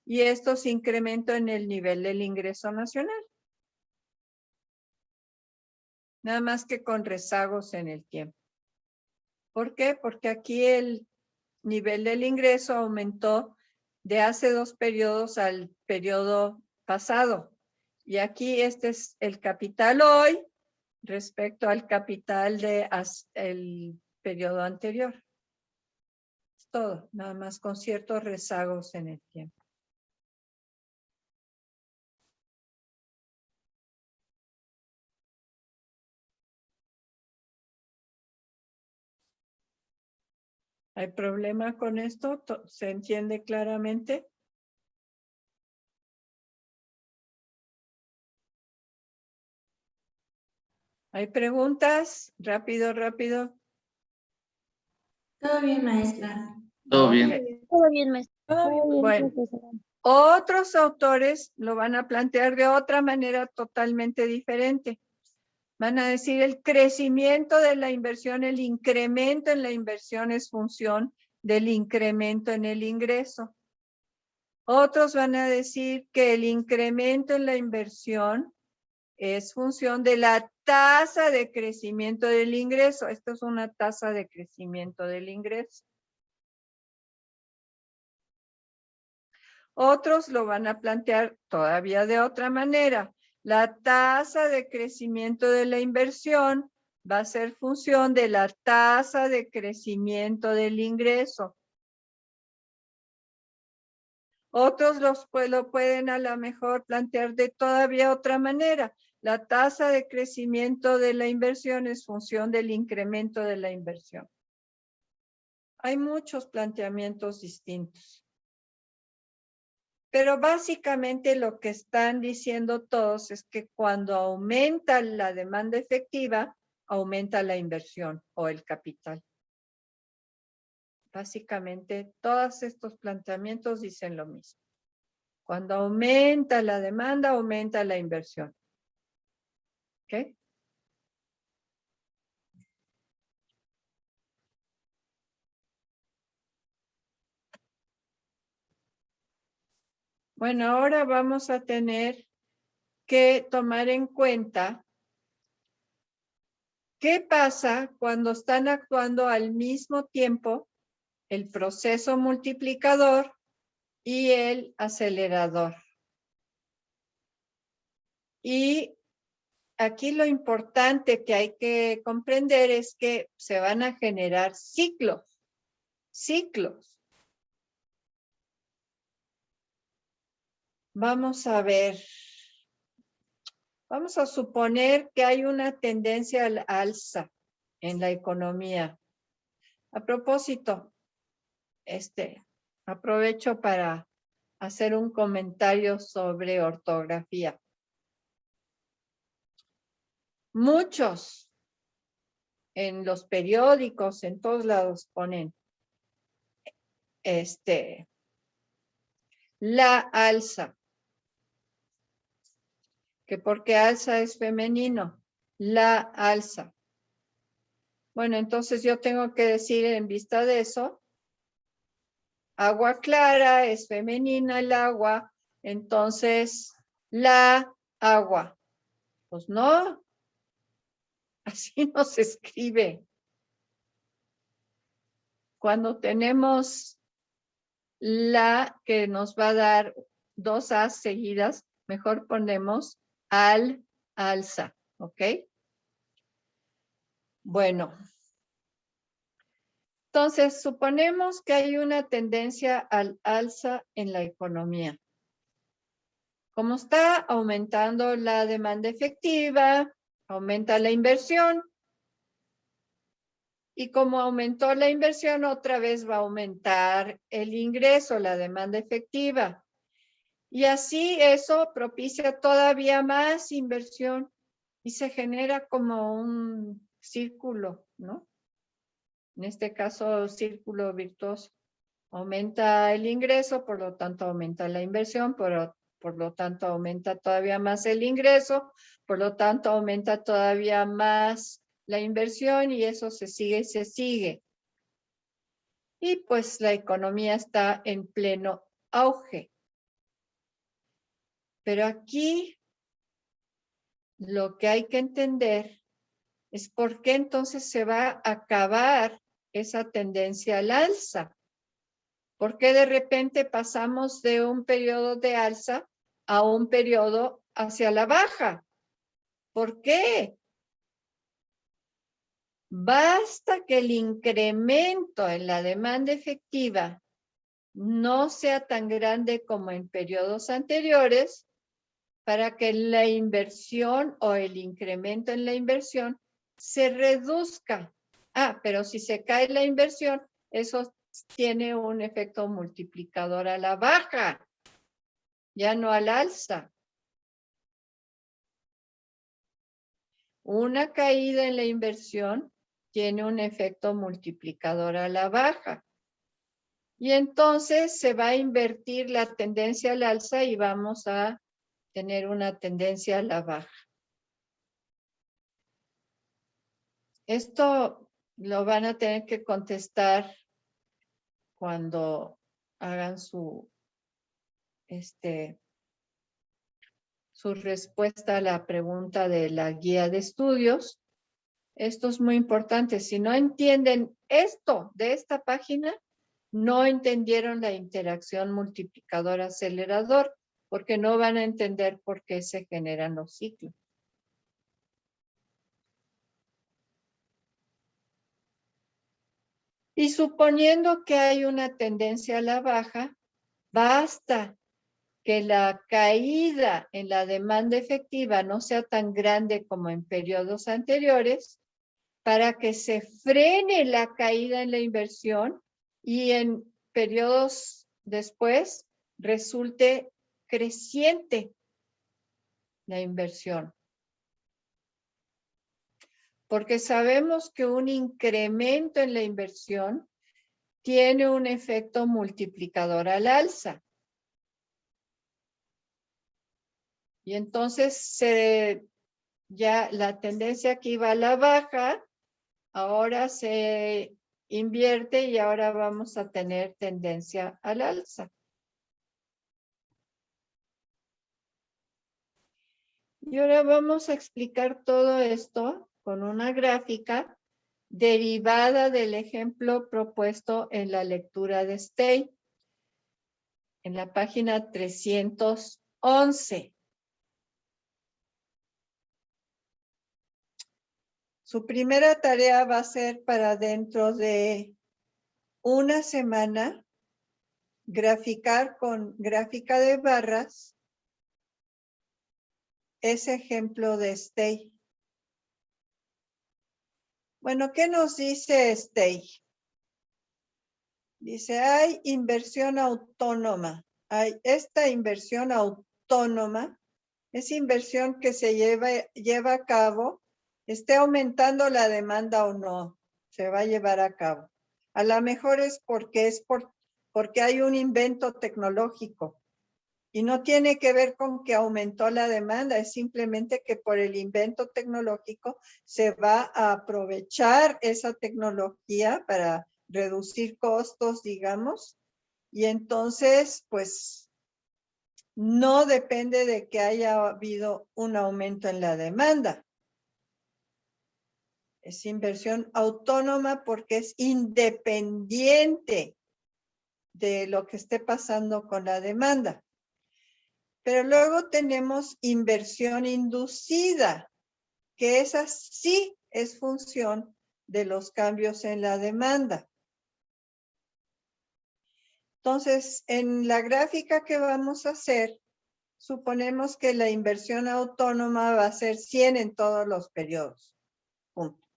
y esto es incremento en el nivel del ingreso nacional. Nada más que con rezagos en el tiempo. ¿Por qué? Porque aquí el nivel del ingreso aumentó de hace 2 periodos al periodo pasado. Y aquí este es el capital hoy respecto al capital del periodo anterior. Es todo, nada más con ciertos rezagos en el tiempo. ¿Hay problema con esto? ¿Se entiende claramente? ¿Hay preguntas? Rápido, rápido. Todo bien, maestra. Todo Ok. bien. Todo bien, maestra. Muy bien, Bueno, profesora. otros autores lo van a plantear de otra manera totalmente diferente. Van a decir el crecimiento de la inversión, el incremento en la inversión es función del incremento en el ingreso. Otros van a decir que el incremento en la inversión es función de la tasa de crecimiento del ingreso. Esto es una tasa de crecimiento del ingreso. Otros lo van a plantear todavía de otra manera. La tasa de crecimiento de la inversión va a ser función de la tasa de crecimiento del ingreso. Otros lo pueden a lo mejor plantear de todavía otra manera. La tasa de crecimiento de la inversión es función del incremento de la inversión. Hay muchos planteamientos distintos. Pero básicamente lo que están diciendo todos es que cuando aumenta la demanda efectiva, aumenta la inversión o el capital. Básicamente todos estos planteamientos dicen lo mismo. Cuando aumenta la demanda, aumenta la inversión. ¿Ok? Bueno, ahora vamos a tener que tomar en cuenta qué pasa cuando están actuando al mismo tiempo el proceso multiplicador y el acelerador. Y aquí lo importante que hay que comprender es que se van a generar ciclos. Vamos a ver. Vamos a suponer que hay una tendencia al alza en la economía. A propósito, aprovecho para hacer un comentario sobre ortografía. Muchos en los periódicos, en todos lados ponen la alza. Que porque alza es femenino, la alza. Bueno, entonces yo tengo que decir en vista de eso, agua clara es femenina el agua, entonces la agua. Pues no, así no se escribe. Cuando tenemos la que nos va a dar dos as seguidas, mejor ponemos al alza, ¿ok? Bueno. Entonces, suponemos que hay una tendencia al alza en la economía. Como está aumentando la demanda efectiva, aumenta la inversión. Y como aumentó la inversión, otra vez va a aumentar el ingreso, la demanda efectiva. Y así eso propicia todavía más inversión y se genera como un círculo, ¿no? En este caso, círculo virtuoso. Aumenta el ingreso, por lo tanto aumenta la inversión, por lo tanto aumenta todavía más el ingreso, por lo tanto aumenta todavía más la inversión y eso se sigue y se sigue. Y pues la economía está en pleno auge. Pero aquí lo que hay que entender es por qué entonces se va a acabar esa tendencia al alza. ¿Por qué de repente pasamos de un periodo de alza a un periodo hacia la baja? ¿Por qué? Basta que el incremento en la demanda efectiva no sea tan grande como en periodos anteriores para que la inversión o el incremento en la inversión se reduzca. Ah, pero si se cae la inversión, eso tiene un efecto multiplicador a la baja, ya no al alza. Una caída en la inversión tiene un efecto multiplicador a la baja. Y entonces se va a invertir la tendencia al alza y vamos a tener una tendencia a la baja. Esto lo van a tener que contestar cuando hagan su respuesta a la pregunta de la guía de estudios. Esto es muy importante. Si no entienden esto de esta página, no entendieron la interacción multiplicador-acelerador, porque no van a entender por qué se generan los ciclos. Y suponiendo que hay una tendencia a la baja, basta que la caída en la demanda efectiva no sea tan grande como en periodos anteriores para que se frene la caída en la inversión y en periodos después resulte creciente la inversión. Porque sabemos que un incremento en la inversión tiene un efecto multiplicador al alza. Y entonces ya la tendencia que iba a la baja, ahora se invierte y ahora vamos a tener tendencia al alza. Y ahora vamos a explicar todo esto con una gráfica derivada del ejemplo propuesto en la lectura de Stay, en la página 311. Su primera tarea va a ser para dentro de una semana graficar con gráfica de barras ese ejemplo de Stay. Bueno, ¿qué nos dice Stay? Dice, hay inversión autónoma. Esta inversión autónoma es inversión que se lleva a cabo, esté aumentando la demanda o no, se va a llevar a cabo. A lo mejor es porque hay un invento tecnológico y no tiene que ver con que aumentó la demanda, es simplemente que por el invento tecnológico se va a aprovechar esa tecnología para reducir costos, digamos, y entonces, pues, no depende de que haya habido un aumento en la demanda. Es inversión autónoma porque es independiente de lo que esté pasando con la demanda. Pero luego tenemos inversión inducida, que esa sí es función de los cambios en la demanda. Entonces, en la gráfica que vamos a hacer, suponemos que la inversión autónoma va a ser 100 en todos los periodos. Punto.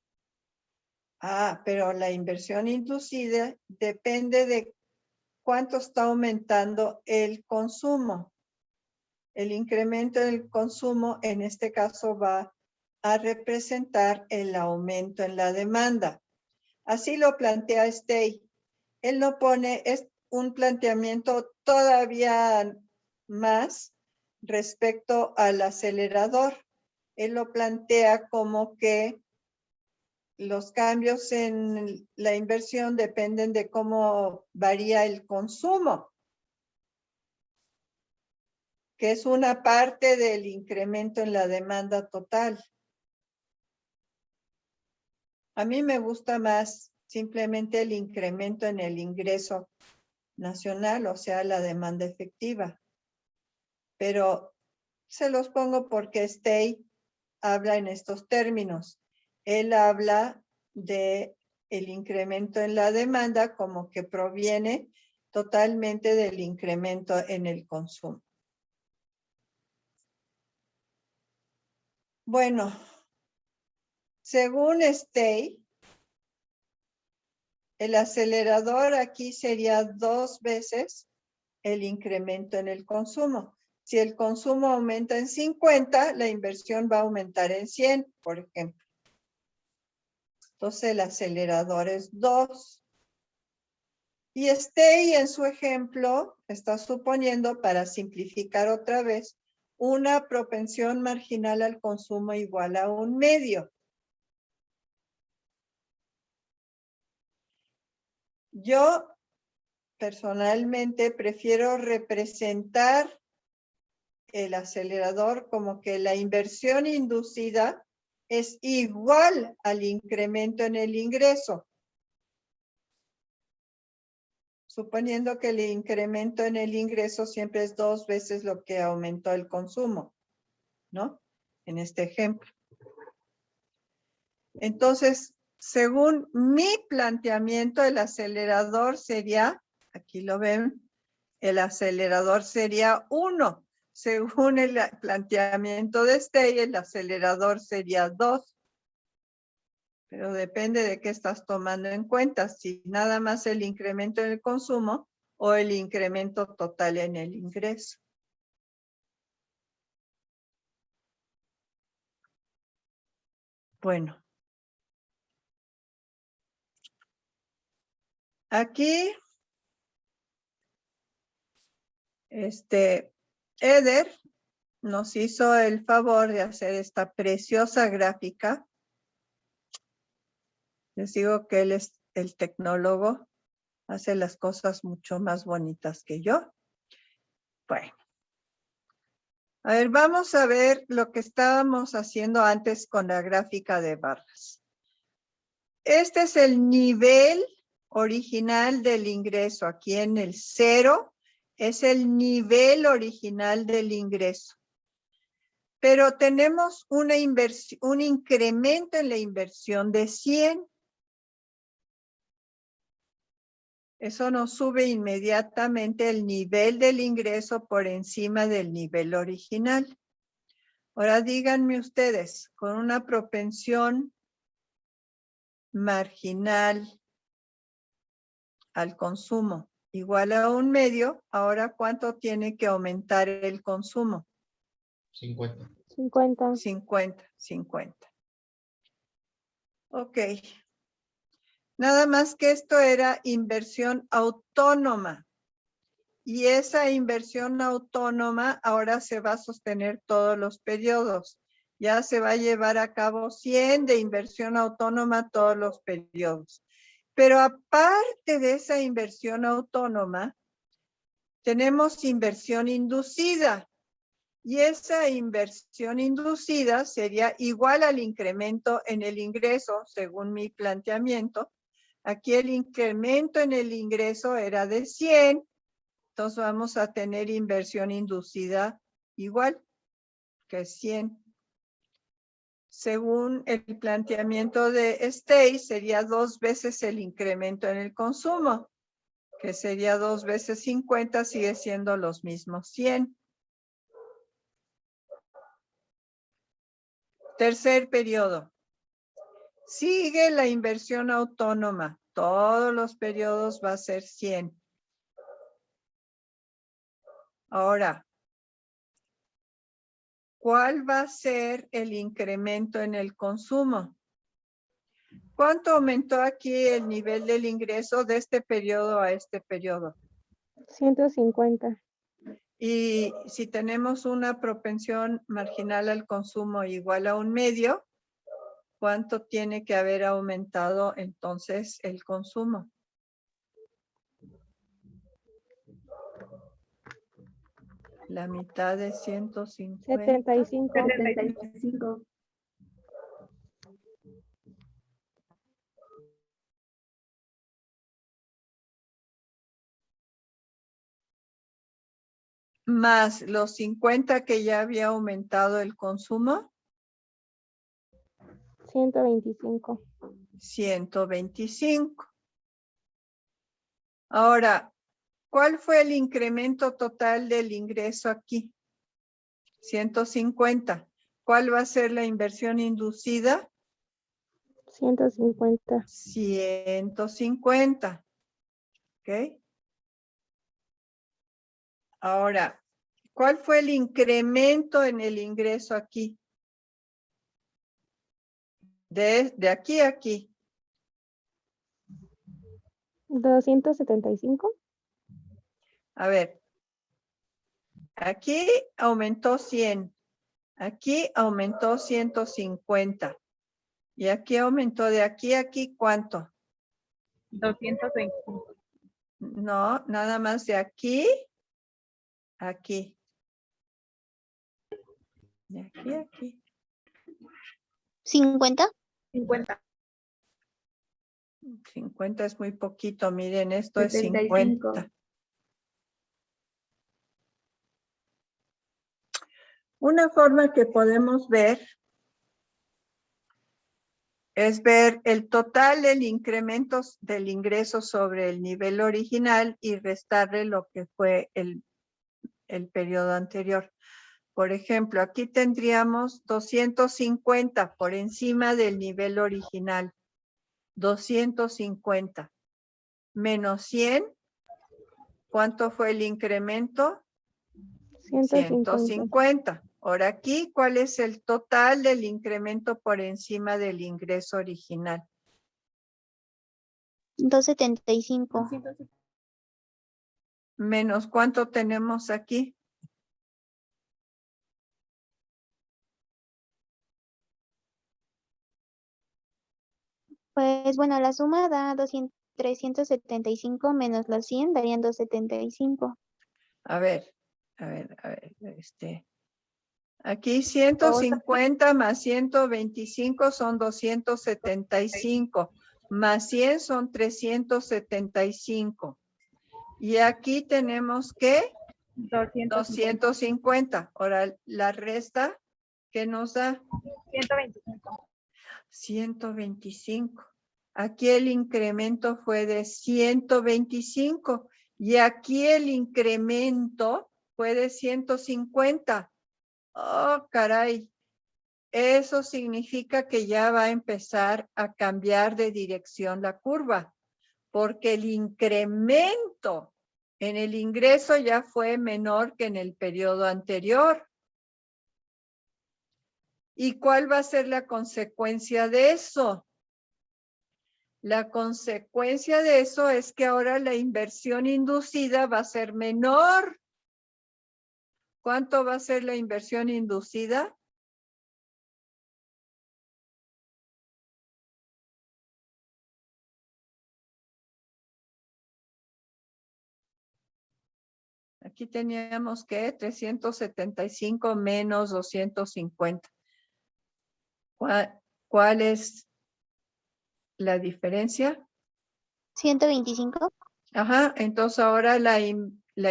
Pero la inversión inducida depende de cuánto está aumentando el consumo. El incremento del consumo en este caso va a representar el aumento en la demanda. Así lo plantea Stay. Él no pone un planteamiento todavía más respecto al acelerador. Él lo plantea como que los cambios en la inversión dependen de cómo varía el consumo, que es una parte del incremento en la demanda total. A mí me gusta más simplemente el incremento en el ingreso nacional, o sea, la demanda efectiva. Pero se los pongo porque Stay habla en estos términos. Él habla de el incremento en la demanda como que proviene totalmente del incremento en el consumo. Bueno, según Stay, El acelerador aquí sería 2 veces el incremento en el consumo. Si el consumo aumenta en 50, la inversión va a aumentar en 100, por ejemplo. Entonces el acelerador es 2. Y Stey en su ejemplo está suponiendo, para simplificar otra vez, una propensión marginal al consumo igual a 1/2. Yo personalmente prefiero representar el acelerador como que la inversión inducida es igual al incremento en el ingreso. Suponiendo que el incremento en el ingreso siempre es 2 veces lo que aumentó el consumo, ¿no? En este ejemplo. Entonces, según mi planteamiento, el acelerador sería, aquí lo ven, el acelerador sería 1. Según el planteamiento de Stey, el acelerador sería 2. Pero depende de qué estás tomando en cuenta, si nada más el incremento en el consumo o el incremento total en el ingreso. Bueno. Aquí, Eder nos hizo el favor de hacer esta preciosa gráfica. Les digo que él es el tecnólogo, hace las cosas mucho más bonitas que yo. Bueno. A ver, vamos a ver lo que estábamos haciendo antes con la gráfica de barras. Este es el nivel original del ingreso. Aquí en el 0 es el nivel original del ingreso. Pero tenemos un incremento en la inversión de 100. Eso nos sube inmediatamente el nivel del ingreso por encima del nivel original. Ahora díganme ustedes, con una propensión marginal al consumo igual a 1/2, ahora ¿cuánto tiene que aumentar el consumo? 50. 50. 50. Ok. Nada más que esto era inversión autónoma. Y esa inversión autónoma ahora se va a sostener todos los periodos. Ya se va a llevar a cabo 100 de inversión autónoma todos los periodos. Pero aparte de esa inversión autónoma, tenemos inversión inducida. Y esa inversión inducida sería igual al incremento en el ingreso, según mi planteamiento. Aquí el incremento en el ingreso era de 100. Entonces vamos a tener inversión inducida igual que 100. Según el planteamiento de Stey, sería 2 veces el incremento en el consumo, que sería 2 veces 50, sigue siendo los mismos 100. Tercer periodo. Sigue la inversión autónoma. Todos los periodos va a ser 100. Ahora, ¿cuál va a ser el incremento en el consumo? ¿Cuánto aumentó aquí el nivel del ingreso de este periodo a este periodo? 150. Y si tenemos una propensión marginal al consumo igual a 1/2, ¿cuánto tiene que haber aumentado entonces el consumo? La mitad de 150. 75. 75. Más los 50 que ya había aumentado el consumo. 125. 125. Ahora, ¿cuál fue el incremento total del ingreso aquí? 150. ¿Cuál va a ser la inversión inducida? 150. 150. ¿Ok? Ahora, ¿cuál fue el incremento en el ingreso aquí? De aquí a aquí. 275. A ver. Aquí aumentó 100. Aquí aumentó 150. Y aquí aumentó de aquí a aquí, ¿cuánto? 225. No, nada más de aquí a aquí. De aquí a aquí. 50. 50. 50 es muy poquito. Miren, esto es 75. 50. Una forma que podemos ver es ver el total del incremento del ingreso sobre el nivel original y restarle lo que fue el periodo anterior. Por ejemplo, aquí tendríamos 250 por encima del nivel original. 250 menos 100. ¿Cuánto fue el incremento? 150. Ahora aquí, ¿cuál es el total del incremento por encima del ingreso original? 275. Menos ¿cuánto tenemos aquí? Pues bueno, la suma da 375 menos los 100 darían 275. A ver. Aquí 150 más 125 son 275. Más 100 son 375. Y aquí tenemos que 250. Ahora la resta, ¿qué nos da? 125. 125. Aquí el incremento fue de 125 y aquí el incremento fue de 150. Oh, caray. Eso significa que ya va a empezar a cambiar de dirección la curva, porque el incremento en el ingreso ya fue menor que en el periodo anterior. ¿Y cuál va a ser la consecuencia de eso? La consecuencia de eso es que ahora la inversión inducida va a ser menor. ¿Cuánto va a ser la inversión inducida? Aquí teníamos que 375 menos 250. ¿Cuál es la diferencia? 125. Ajá, entonces ahora la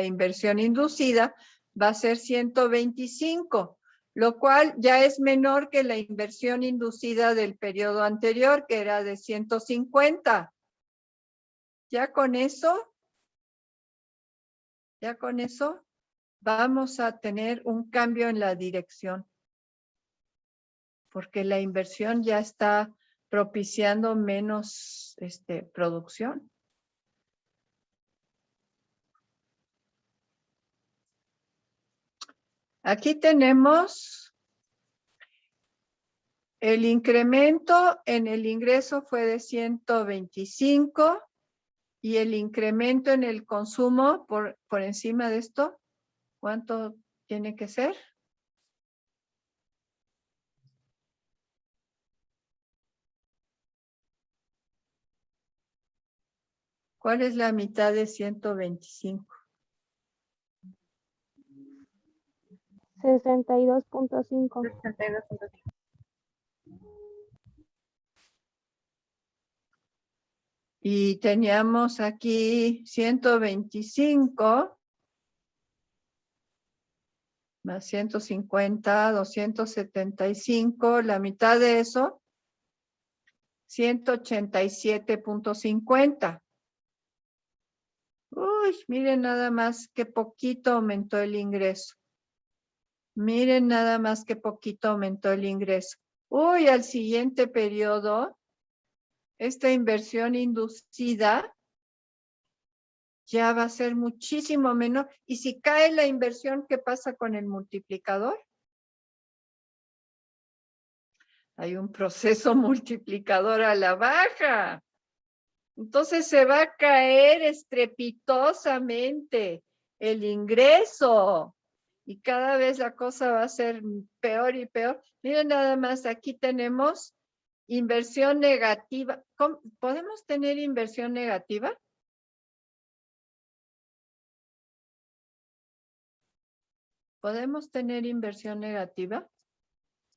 inversión inducida va a ser 125, lo cual ya es menor que la inversión inducida del periodo anterior, que era de 150. Ya con eso vamos a tener un cambio en la dirección, porque la inversión ya está propiciando menos producción. Aquí tenemos el incremento en el ingreso fue de 125 y el incremento en el consumo por encima de esto, ¿cuánto tiene que ser? ¿Cuál es la mitad de 125? 62.5. 62.5. Y teníamos aquí 125 más 150, 275, la mitad de eso, 187.50. Uy, miren nada más qué poquito aumentó el ingreso. Miren nada más qué poquito aumentó el ingreso. Uy, al siguiente periodo esta inversión inducida ya va a ser muchísimo menor. Y si cae la inversión, ¿qué pasa con el multiplicador? Hay un proceso multiplicador a la baja. Entonces se va a caer estrepitosamente el ingreso. Y cada vez la cosa va a ser peor y peor. Miren nada más, aquí tenemos inversión negativa. ¿Podemos tener inversión negativa? ¿Podemos tener inversión negativa?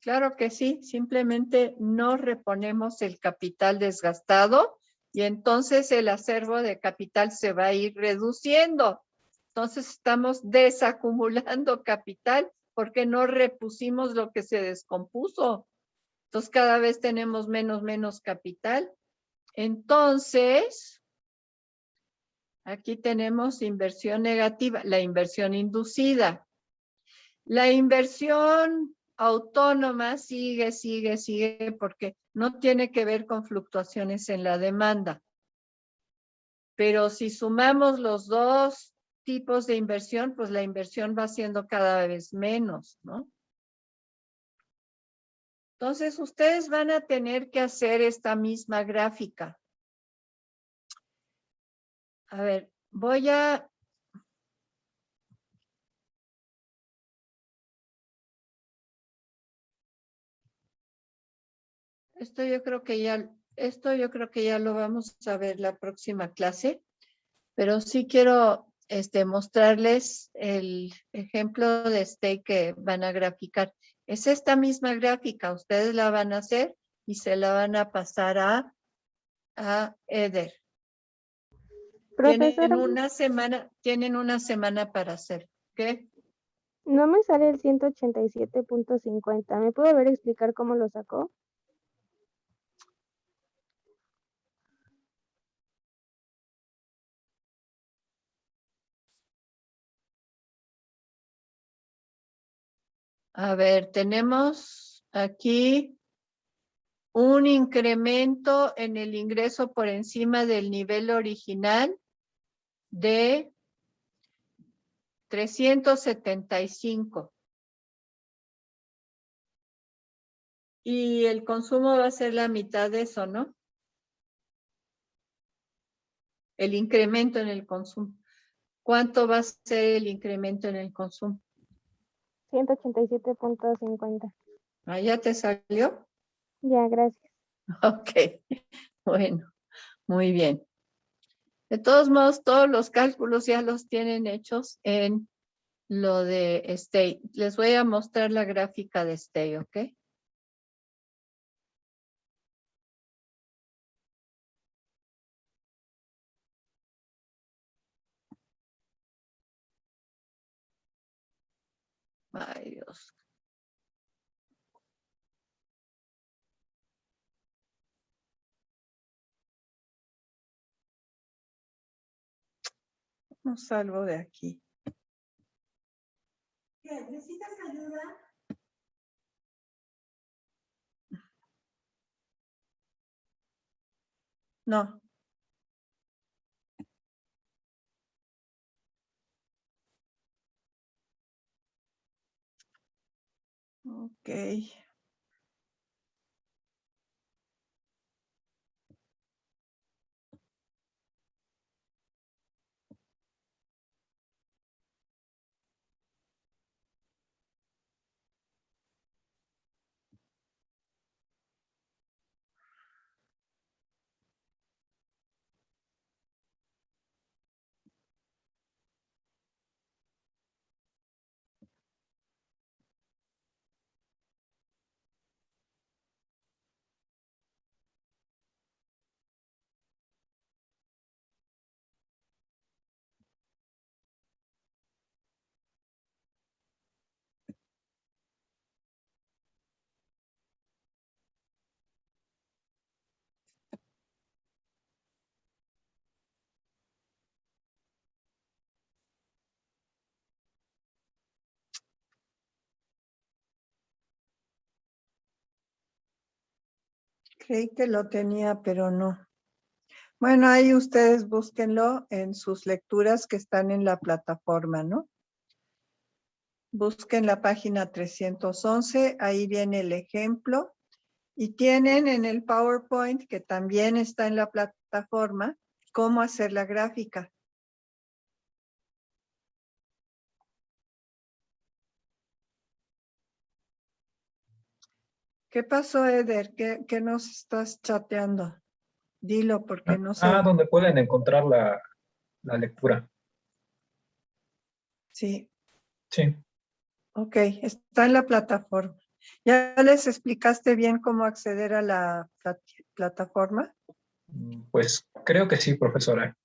Claro que sí, simplemente no reponemos el capital desgastado y entonces el acervo de capital se va a ir reduciendo. Entonces estamos desacumulando capital porque no repusimos lo que se descompuso. Entonces cada vez tenemos menos capital. Entonces, aquí tenemos inversión negativa, la inversión inducida. La inversión autónoma sigue porque no tiene que ver con fluctuaciones en la demanda. Pero si sumamos los dos tipos de inversión, pues la inversión va siendo cada vez menos, ¿no? Entonces, ustedes van a tener que hacer esta misma gráfica. A ver, voy a... Esto yo creo que ya lo vamos a ver la próxima clase, pero sí quiero mostrarles el ejemplo de stake que van a graficar. Es esta misma gráfica, ustedes la van a hacer y se la van a pasar a Eder. Profesora, Tienen una semana para hacer. ¿Qué? no me sale el 187.50. ¿Me puede volver a explicar cómo lo sacó? A ver, tenemos aquí un incremento en el ingreso por encima del nivel original de 375. Y el consumo va a ser la mitad de eso, ¿no? El incremento en el consumo. ¿Cuánto va a ser el incremento en el consumo? 187.50. ¿Ah, ya te salió? Ya, gracias. Ok, bueno, muy bien. De todos modos, todos los cálculos ya los tienen hechos en lo de Stay. Les voy a mostrar la gráfica de Stay, ¿ok? Ay, Dios. No salgo de aquí. ¿Qué? ¿Necesitas ayuda? No. Ok. Creí que lo tenía, pero no. Bueno, ahí ustedes búsquenlo en sus lecturas que están en la plataforma, ¿no? Busquen la página 311, ahí viene el ejemplo. Y tienen en el PowerPoint, que también está en la plataforma, cómo hacer la gráfica. ¿Qué pasó, Eder? ¿Qué nos estás chateando? Dilo porque no sé. Donde pueden encontrar la lectura. Sí, Sí. ok, está en la plataforma. ¿Ya les explicaste bien cómo acceder a la plataforma? Pues creo que sí, profesora.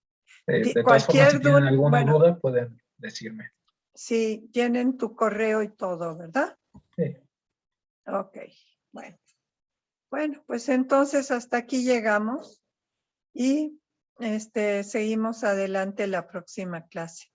De todas formas, Cualquier si tienen alguna bueno, duda, pueden decirme. sí, tienen tu correo y todo, ¿verdad? Sí. Ok, bueno. Bueno, pues entonces hasta aquí llegamos y seguimos adelante la próxima clase.